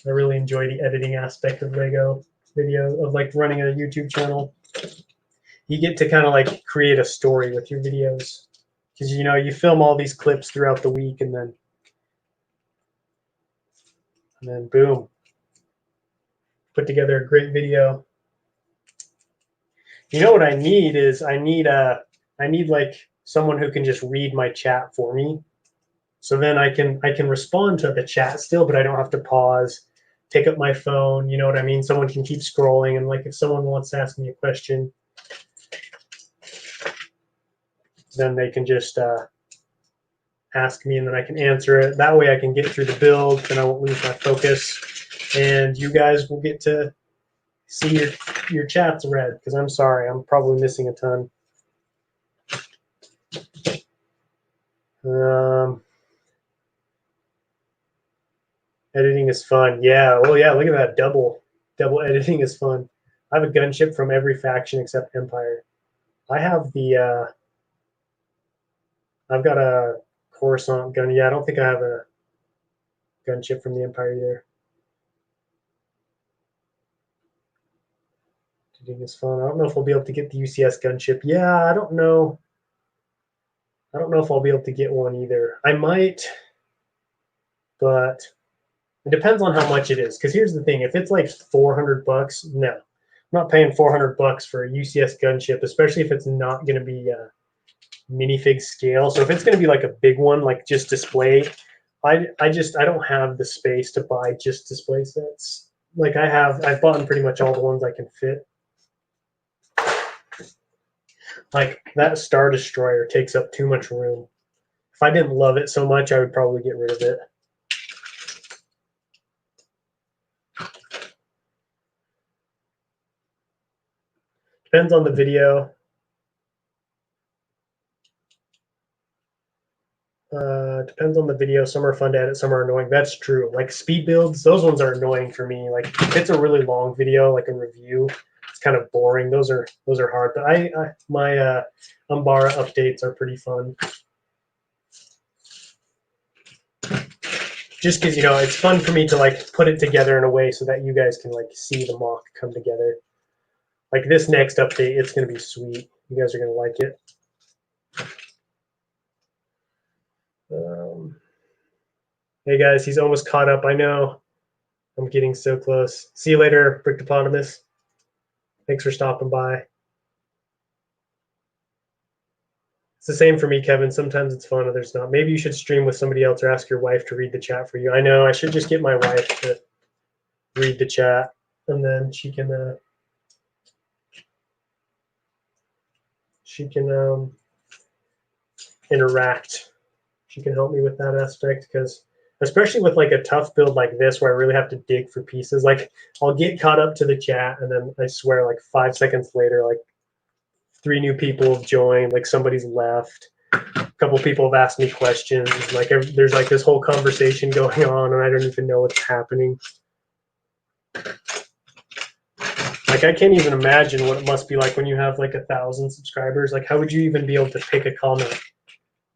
I really enjoy the editing aspect of Lego video, of like running a YouTube channel. You get to kind of like create a story with your videos, because you film all these clips throughout the week, and then boom, put together a great video. You know what I need is I need like someone who can just read my chat for me. So then I can respond to the chat still, but I don't have to pause, pick up my phone. You know what I mean? Someone can keep scrolling, and like if someone wants to ask me a question, then they can just ask me, and then I can answer it. That way I can get through the build, and I won't lose my focus. And you guys will get to see your chats read, because I'm sorry, I'm probably missing a ton. Editing is fun. Yeah. Well, yeah. Look at that. Double editing is fun. I have a gunship from every faction except Empire. I have I've got a Coruscant gun. Yeah, I don't think I have a gunship from the Empire either. Editing is fun. I don't know if we'll be able to get the UCS gunship. Yeah, I don't know. I don't know if I'll be able to get one either. I might, but it depends on how much it is. Because here's the thing: if it's like $400, no, I'm not paying $400 for a UCS gunship, especially if it's not going to be minifig scale. So if it's going to be like a big one, like just display, I don't have the space to buy just display sets. Like I've bought pretty much all the ones I can fit. Like that Star Destroyer takes up too much room. If I didn't love it so much, I would probably get rid of it. Depends on the video. Depends on the video. Some are fun to edit, some are annoying. That's true. Like speed builds, those ones are annoying for me. Like if it's a really long video, like a review, it's kind of boring. Those are hard. But my Umbara updates are pretty fun. Just because it's fun for me to like put it together in a way so that you guys can like see the mock come together. Like this next update, it's gonna be sweet. You guys are gonna like it. Hey guys, he's almost caught up. I know. I'm getting so close. See you later, Brictopotamus. Thanks for stopping by. It's the same for me, Kevin. Sometimes it's fun, others not. Maybe you should stream with somebody else or ask your wife to read the chat for you. I know. I should just get my wife to read the chat, and then she can interact. She can help me with that aspect, because especially with like a tough build like this where I really have to dig for pieces, like I'll get caught up to the chat, and then I swear like 5 seconds later, like 3 new people have joined, like somebody's left, a couple people have asked me questions, like there's like this whole conversation going on, and I don't even know what's happening. Like I can't even imagine what it must be like when you have like 1,000 subscribers. Like how would you even be able to pick a comment?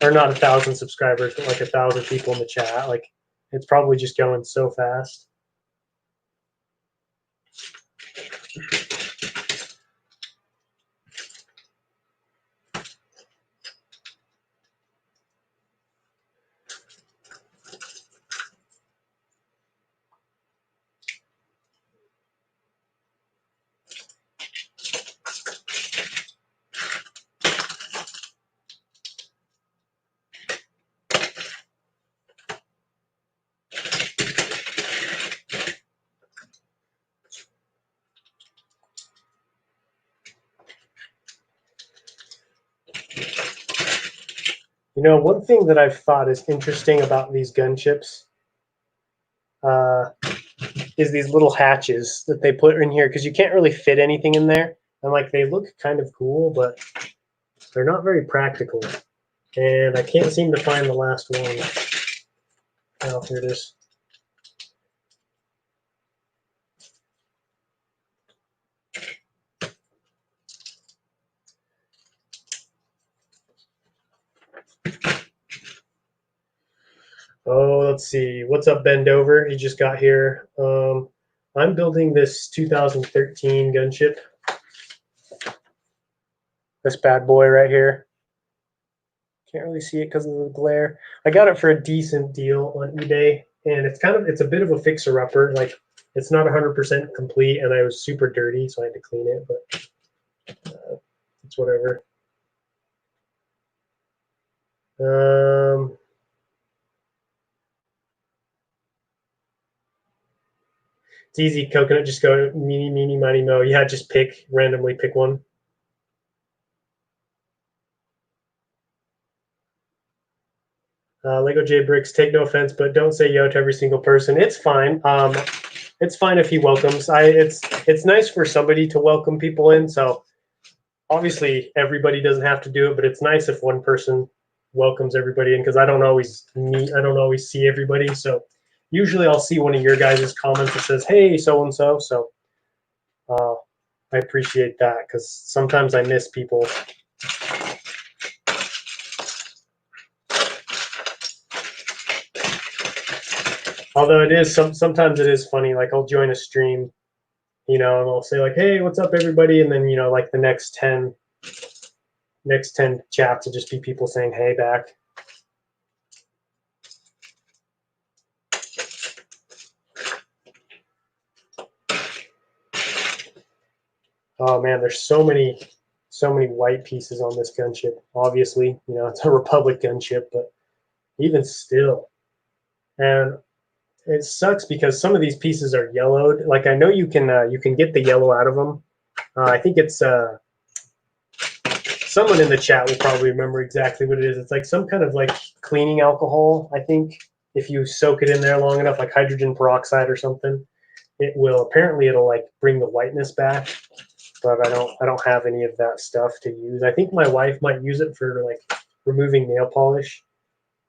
Or not 1,000 subscribers, but like 1,000 people in the chat. Like it's probably just going so fast. You know, one thing that I've thought is interesting about these gunships is these little hatches that they put in here because you can't really fit anything in there. And like they look kind of cool, but they're not very practical. And I can't seem to find the last one. Oh, here it is. Oh, let's see. What's up, Bendover? He just got here. I'm building this 2013 gunship. This bad boy right here. Can't really see it because of the glare. I got it for a decent deal on eBay, and it's a bit of a fixer-upper. Like it's not 100% complete, and I was super dirty, so I had to clean it. But it's whatever. It's easy, coconut. Just go meeny, meeny, miny, mo. Yeah, just randomly pick one. Lego J Bricks, take no offense, but don't say yo to every single person. It's fine. It's fine if he welcomes. It's nice for somebody to welcome people in. So obviously everybody doesn't have to do it, but it's nice if one person welcomes everybody in because I don't always see everybody. So usually I'll see one of your guys' comments that says, "Hey, so and so." So I appreciate that because sometimes I miss people. Although sometimes it is funny. Like I'll join a stream, and I'll say like, "Hey, what's up, everybody?" And then like the next 10 chats will just be people saying, "Hey," back. Oh man, there's so many white pieces on this gunship. Obviously, it's a Republic gunship, but even still, and it sucks because some of these pieces are yellowed. Like I know you can get the yellow out of them. I think it's someone in the chat will probably remember exactly what it is. It's like some kind of like cleaning alcohol. I think if you soak it in there long enough, like hydrogen peroxide or something, it'll like bring the whiteness back. But I don't have any of that stuff to use. I think my wife might use it for like removing nail polish,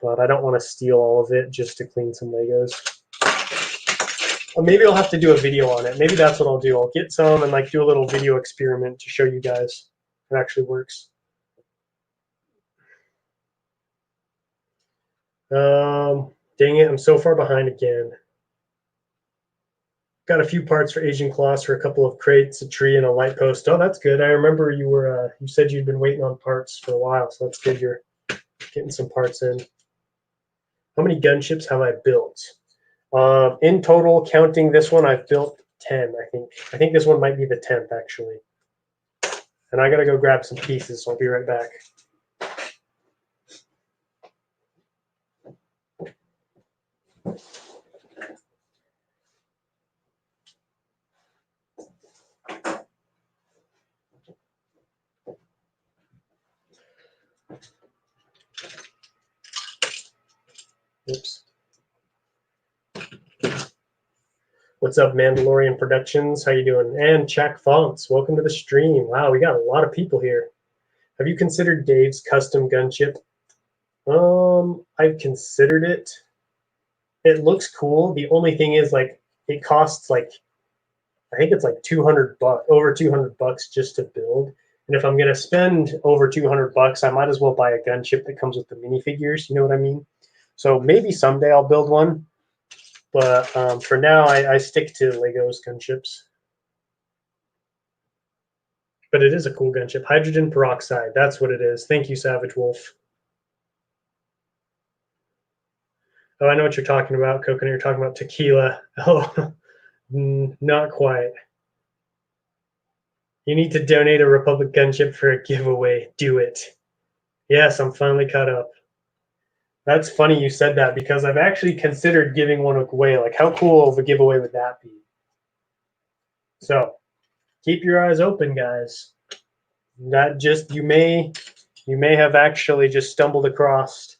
but I don't want to steal all of it just to clean some Legos. Or maybe I'll have to do a video on it. Maybe that's what I'll do. I'll get some and like do a little video experiment to show you guys if it actually works. Dang it, I'm so far behind again. Got a few parts for Asian Cloths for a couple of crates, a tree, and a light post. Oh, that's good. I remember you said you'd been waiting on parts for a while, so that's good. You're getting some parts in. How many gunships have I built? In total, counting this one, I've built 10, I think. I think this one might be the 10th, actually. And I gotta go grab some pieces, so I'll be right back. Oops. What's up, Mandalorian Productions? How you doing? And Chuck Fonts, welcome to the stream. Wow, we got a lot of people here. Have you considered Dave's custom gunship? I've considered it. It looks cool. The only thing is, like, it costs like I think it's like $200, over $200 just to build. And if I'm gonna spend over $200, I might as well buy a gunship that comes with the minifigures. You know what I mean? So maybe someday I'll build one, but for now I stick to Legos gunships. But it is a cool gunship. Hydrogen peroxide, that's what it is. Thank you, Savage Wolf. Oh, I know what you're talking about, Coconut. You're talking about tequila. Oh, not quite. You need to donate a Republic gunship for a giveaway. Do it. Yes, I'm finally caught up. That's funny you said that because I've actually considered giving one away. Like, how cool of a giveaway would that be? So, keep your eyes open, guys. You you may have actually just stumbled across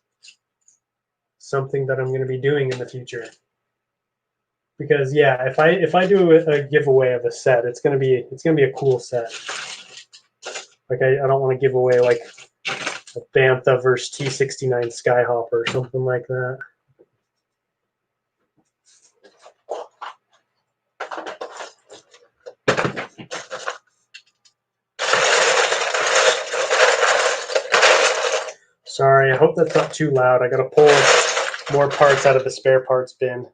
something that I'm going to be doing in the future. Because yeah, if I do a giveaway of a set, it's gonna be a cool set. Like I don't want to give away like a Bantha versus T69 Skyhopper or something like that. Sorry, I hope that's not too loud. I gotta pull more parts out of the spare parts bin.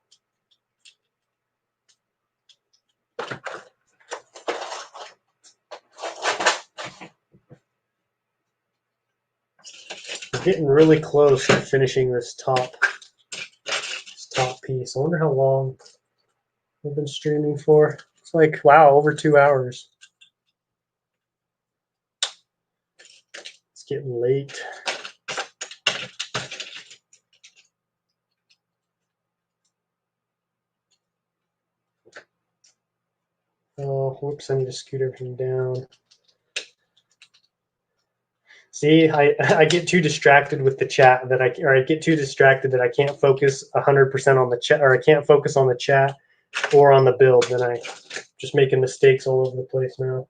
We're getting really close to finishing this top piece. I wonder how long we've been streaming for. It's like, wow, over 2 hours. It's getting late. Oh, whoops, I need to scoot everything down. See, I get too distracted with the chat that I get too distracted that I can't focus 100% on the chat, or I can't focus on the chat or on the build. Then I just making mistakes all over the place now.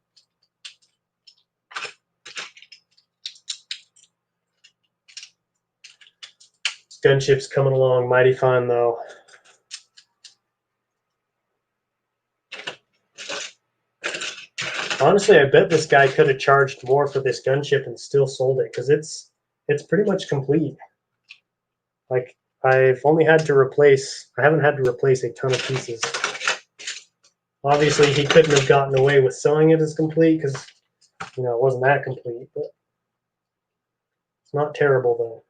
Gunship's coming along mighty fine though. Honestly, I bet this guy could have charged more for this gunship and still sold it because it's pretty much complete. Like I've only had to replace, I haven't had to replace a ton of pieces. Obviously, he couldn't have gotten away with selling it as complete because, you know, it wasn't that complete, but it's not terrible though.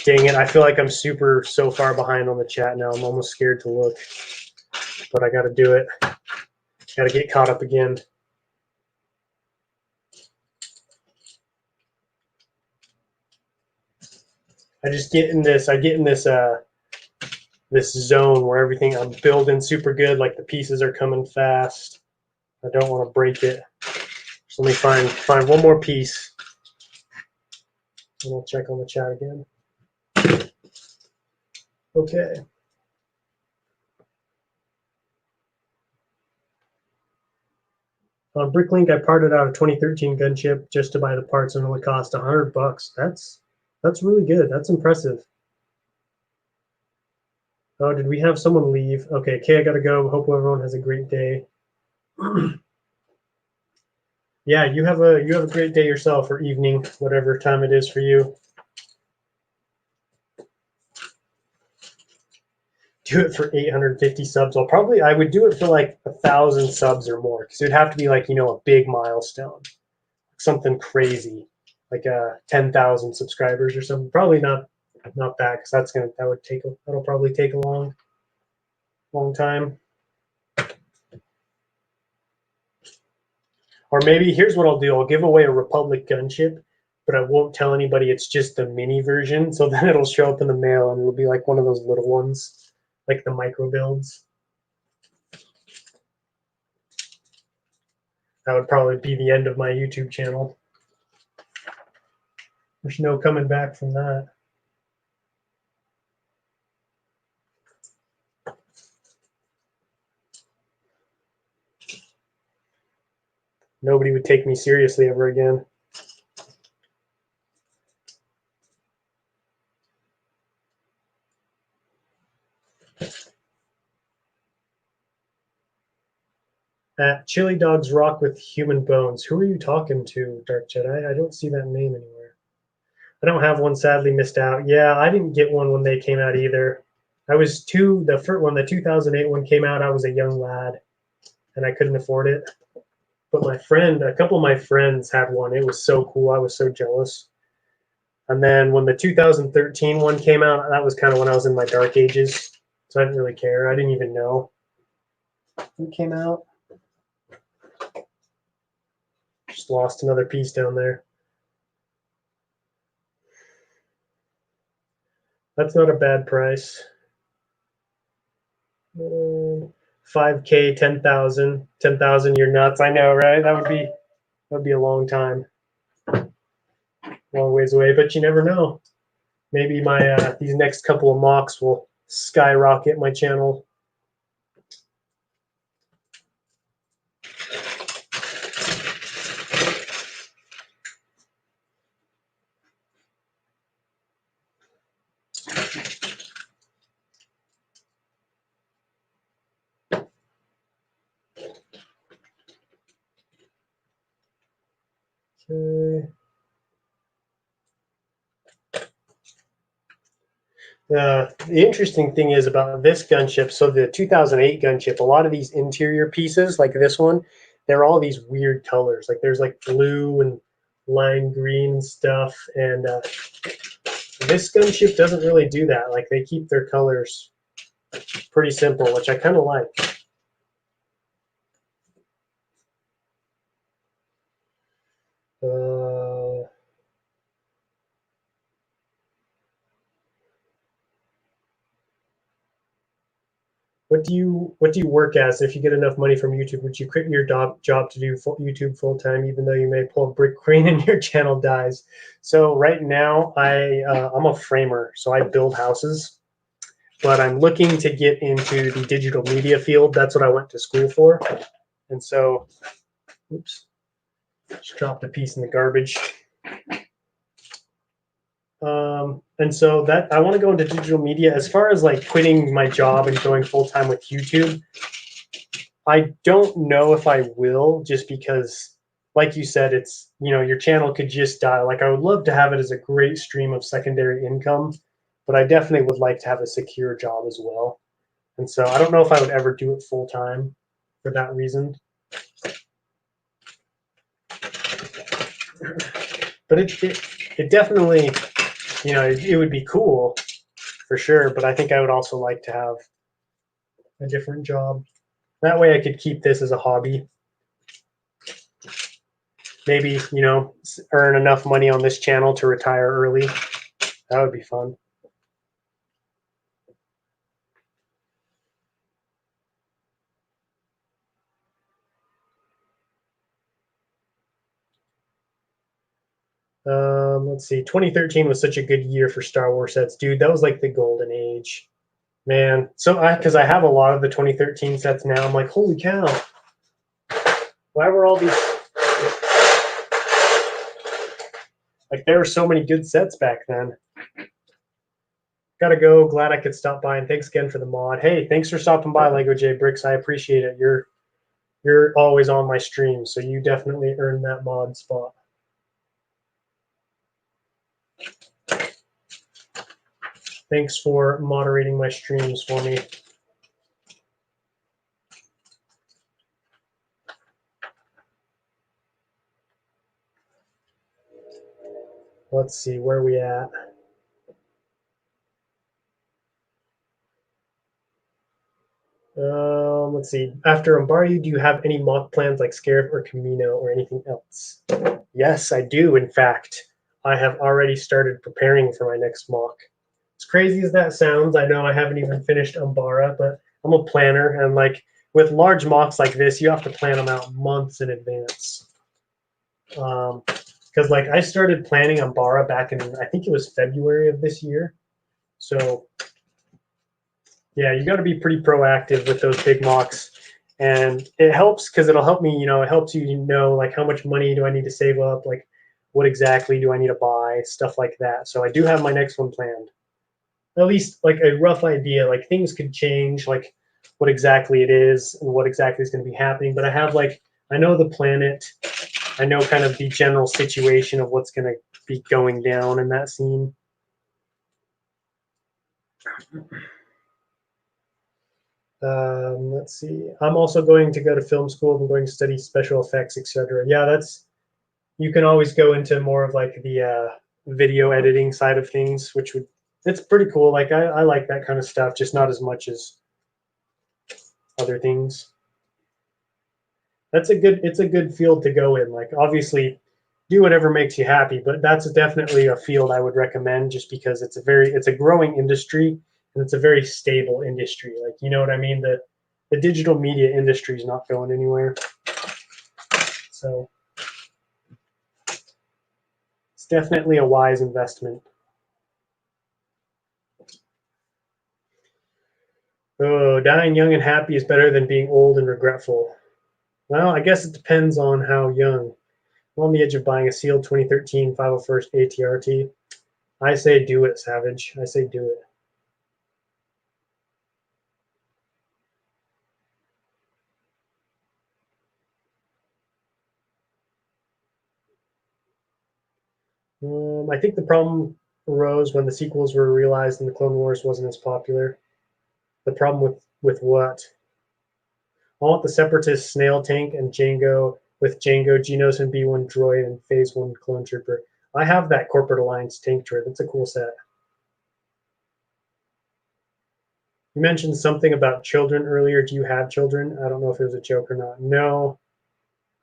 Dang it, I feel like I'm so far behind on the chat now. I'm almost scared to look, but I got to do it. Got to get caught up again. I get in this this zone where everything, I'm building super good, like the pieces are coming fast. I don't want to break it. So let me find one more piece, and I'll check on the chat again. Okay. On Bricklink, I parted out a 2013 gunship just to buy the parts, and it only cost $100. That's really good. That's impressive. Oh, did we have someone leave? Okay, I gotta go. Hope everyone has a great day. Yeah, you have a great day yourself, or evening, whatever time it is for you. Do it for 850 subs. I would do it for like 1,000 subs or more, because it would have to be like, you know, a big milestone, something crazy, like 10,000 subscribers or something. Probably not that, because that'll probably take a long time. Or maybe here's what I'll do: I'll give away a Republic gunship, but I won't tell anybody it's just the mini version. So then it'll show up in the mail, and it'll be like one of those little ones, like the micro builds. That would probably be the end of my YouTube channel. There's no coming back from that. Nobody would take me seriously ever again. Chili Dogs Rock with Human Bones. Who are you talking to, Dark Jedi? I don't see that name anywhere. I don't have one, sadly, missed out. Yeah, I didn't get one when they came out either. I was the first one, the 2008 one came out, I was a young lad, and I couldn't afford it. But a couple of my friends had one. It was so cool. I was so jealous. And then when the 2013 one came out, that was kind of when I was in my dark ages. So I didn't really care. I didn't even know when it came out. Just lost another piece down there. That's not a bad price. 5K, 10,000, 10,000. You're nuts. I know, right? That would be a long time, long ways away. But you never know. Maybe my these next couple of mocks will skyrocket my channel. Okay. The interesting thing is about this gunship, so the 2008 gunship, a lot of these interior pieces, like this one, they're all these weird colors. Like there's like blue and lime green stuff, and this gunship doesn't really do that. Like they keep their colors pretty simple, which I kind of like. What do you work as? If you get enough money from YouTube, would you quit your job to do YouTube full time, even though you may pull a brick crane and your channel dies? So right now, I'm a framer, so I build houses, but I'm looking to get into the digital media field. That's what I went to school for, and so, oops, just dropped a piece in the garbage. And so that I want to go into digital media. As far as like quitting my job and going full time with YouTube, I don't know if I will, just because, like you said, it's, your channel could just die. Like I would love to have it as a great stream of secondary income, but I definitely would like to have a secure job as well. And so I don't know if I would ever do it full time for that reason. But it definitely, it would be cool for sure. But I think I would also like to have a different job. That way I could keep this as a hobby. Maybe, earn enough money on this channel to retire early. That would be fun. Let's see. 2013 was such a good year for Star Wars sets, dude. That was like the golden age, man. So because I have a lot of the 2013 sets now, I'm like, holy cow! Why were all these like? There were so many good sets back then. Gotta go. Glad I could stop by, and thanks again for the mod. Hey, thanks for stopping by, Lego J Bricks. I appreciate it. You're always on my stream, so you definitely earned that mod spot. Thanks for moderating my streams for me. Let's see, where are we at? Let's see. After Umbaru, do you have any mock plans like Scarif or Camino or anything else? Yes, I do. In fact, I have already started preparing for my next mock. As crazy as that sounds, I know I haven't even finished Umbara, but I'm a planner, and like with large mocks like this, you have to plan them out months in advance. Because like I started planning Umbara back in, I think it was February of this year. So yeah, you got to be pretty proactive with those big mocks, and it helps because it'll help me. It helps you know like how much money do I need to save up, like what exactly do I need to buy, stuff like that. So I do have my next one planned, at least like a rough idea. Like things could change, like what exactly it is and what exactly is going to be happening. But I have like I know the planet, I know kind of the general situation of what's going to be going down in that scene. Let's see. I'm also going to go to film school. I'm going to study special effects, etc. Yeah, you can always go into more of like the video editing side of things, which it's pretty cool. Like I like that kind of stuff, just not as much as other things. It's a good field to go in. Like obviously do whatever makes you happy, but that's definitely a field I would recommend just because it's a growing industry and it's a very stable industry. Like, you know what I mean? the digital media industry is not going anywhere. So it's definitely a wise investment. Oh, dying young and happy is better than being old and regretful. Well, I guess it depends on how young. I'm on the edge of buying a sealed 2013 501st ATRT. I say do it, Savage. I say do it. I think the problem arose when the sequels were realized and the Clone Wars wasn't as popular. The problem with what? I want the Separatist Snail Tank and Jango with Jango, Genos, and B1 droid and Phase 1 Clone Trooper. I have that Corporate Alliance tank droid. That's a cool set. You mentioned something about children earlier. Do you have children? I don't know if it was a joke or not. No,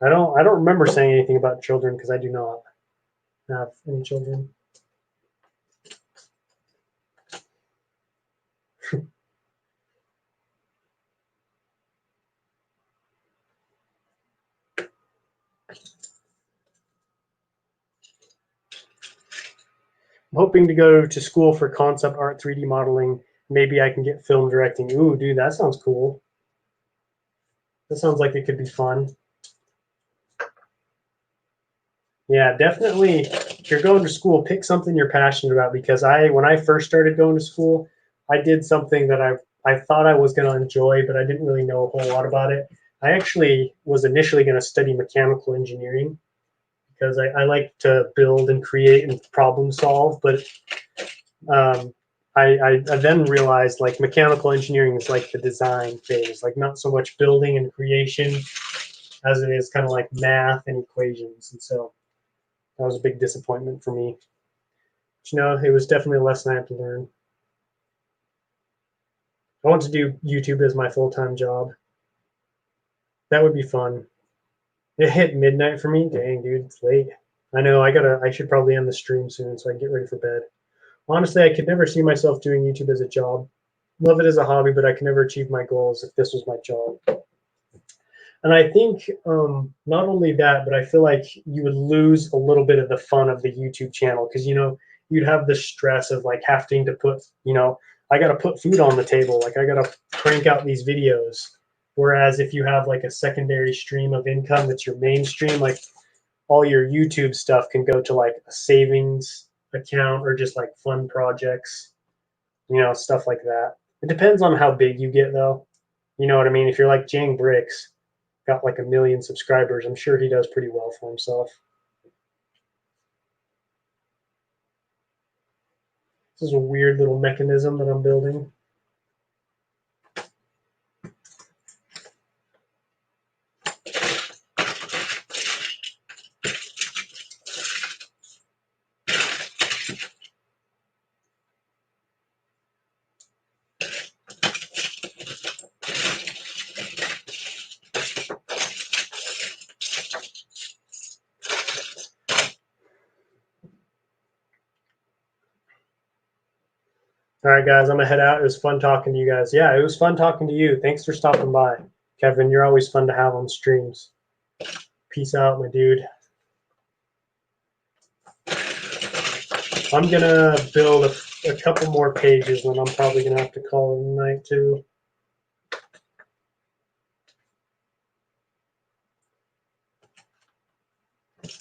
I don't remember saying anything about children because I do not have any children. I'm hoping to go to school for concept art 3D modeling. Maybe I can get film directing. Ooh, dude, that sounds cool. That sounds like it could be fun. Yeah, definitely. If you're going to school, pick something you're passionate about because when I first started going to school, I did something that I thought I was going to enjoy, but I didn't really know a whole lot about it. I actually was initially going to study mechanical engineering because I like to build and create and problem solve, but um, I then realized like mechanical engineering is like the design phase, like not so much building and creation as it is kind of like math and equations. And so that was a big disappointment for me. But, you know, it was definitely a lesson I had to learn. I want to do YouTube as my full-time job. That would be fun. It hit midnight for me. Dang, dude, it's late. I know. I should probably end the stream soon so I can get ready for bed. Honestly, I could never see myself doing YouTube as a job. Love it as a hobby, but I can never achieve my goals if this was my job. And I think not only that, but I feel like you would lose a little bit of the fun of the YouTube channel because you know you'd have the stress of like having to put, you know, I got to put food on the table, like I got to crank out these videos. Whereas if you have like a secondary stream of income that's your mainstream, like all your YouTube stuff can go to like a savings account or just like fun projects, you know, stuff like that. It depends on how big you get though. You know what I mean? If you're like Jang Bricks, got like 1 million subscribers, I'm sure he does pretty well for himself. This is a weird little mechanism that I'm building. All right, guys, I'm gonna head out. It was fun talking to you guys. Yeah, it was fun talking to you. Thanks for stopping by, Kevin. You're always fun to have on streams. Peace out, my dude. I'm gonna build a couple more pages, and I'm probably gonna have to call it a night too.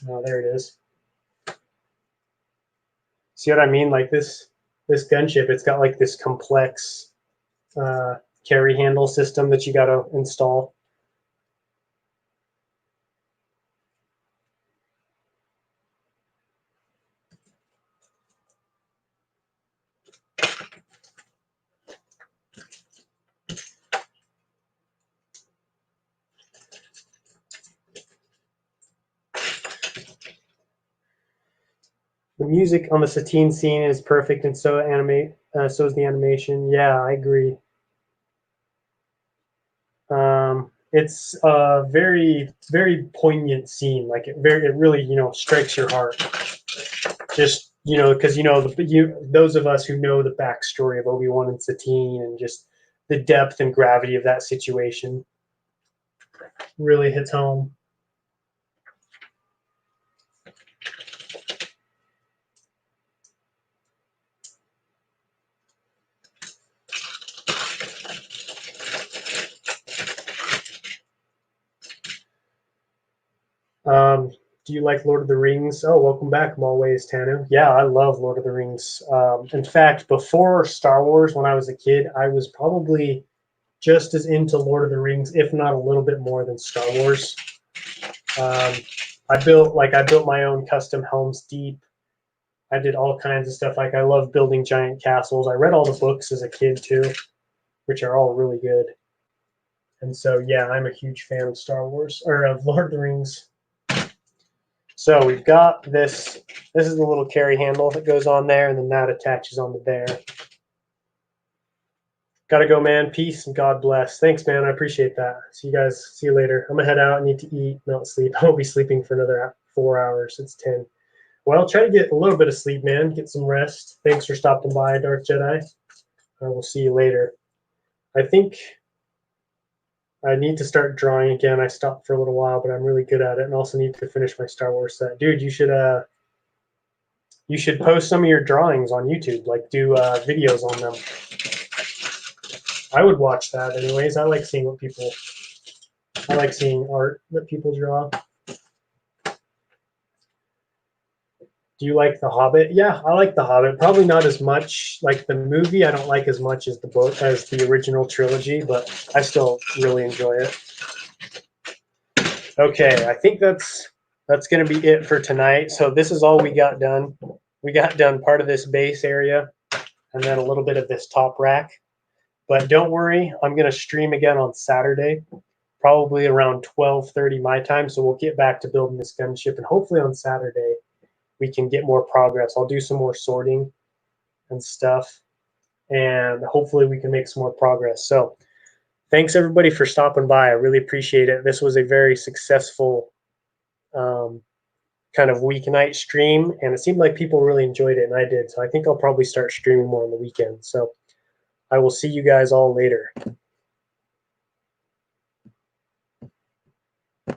Oh, there it is. See what I mean? Like this gunship, it's got like this complex carry handle system that you got to install. The music on the Satine scene is perfect, and so so is the animation. Yeah, I agree. It's a very poignant scene. Like it really, you know, strikes your heart. Just because those of us who know the backstory of Obi-Wan and Satine, and just the depth and gravity of that situation. Really hits home. Do you like Lord of the Rings? Oh, welcome back, Malways Tanu. Yeah, I love Lord of the Rings. In fact, before Star Wars, when I was a kid, I was probably just as into Lord of the Rings, if not a little bit more than Star Wars. I built my own custom Helm's Deep. I did all kinds of stuff. Like I love building giant castles. I read all the books as a kid too, which are all really good. And so yeah, I'm a huge fan of Star Wars or of Lord of the Rings. So we've got this. This is the little carry handle that goes on there, and then that attaches onto there. Gotta go, man. Peace and God bless. Thanks, man. I appreciate that. See you guys. See you later. I'm gonna head out. I need to eat, not sleep. I won't be sleeping for another 4 hours. It's 10. Well, try to get a little bit of sleep, man. Get some rest. Thanks for stopping by, Dark Jedi. I will see you later. I think I need to start drawing again. I stopped for a little while, but I'm really good at it, and also need to finish my Star Wars set. Dude, you should post some of your drawings on YouTube, like do videos on them. I would watch that anyways. I like seeing art that people draw. Do you like The Hobbit? Yeah, I like The Hobbit. Probably not as much like the movie. I don't like as much as the book, as the original trilogy, but I still really enjoy it. Okay, I think that's going to be it for tonight. So this is all we got done. We got done part of this base area and then a little bit of this top rack. But don't worry, I'm going to stream again on Saturday, probably around 12:30 my time. So we'll get back to building this gunship, and hopefully on Saturday we can get more progress. I'll do some more sorting and stuff, and hopefully we can make some more progress. So thanks everybody for stopping by. I really appreciate it. This was a very successful kind of weeknight stream, and it seemed like people really enjoyed it, and I did. So I think I'll probably start streaming more on the weekend. So I will see you guys all later.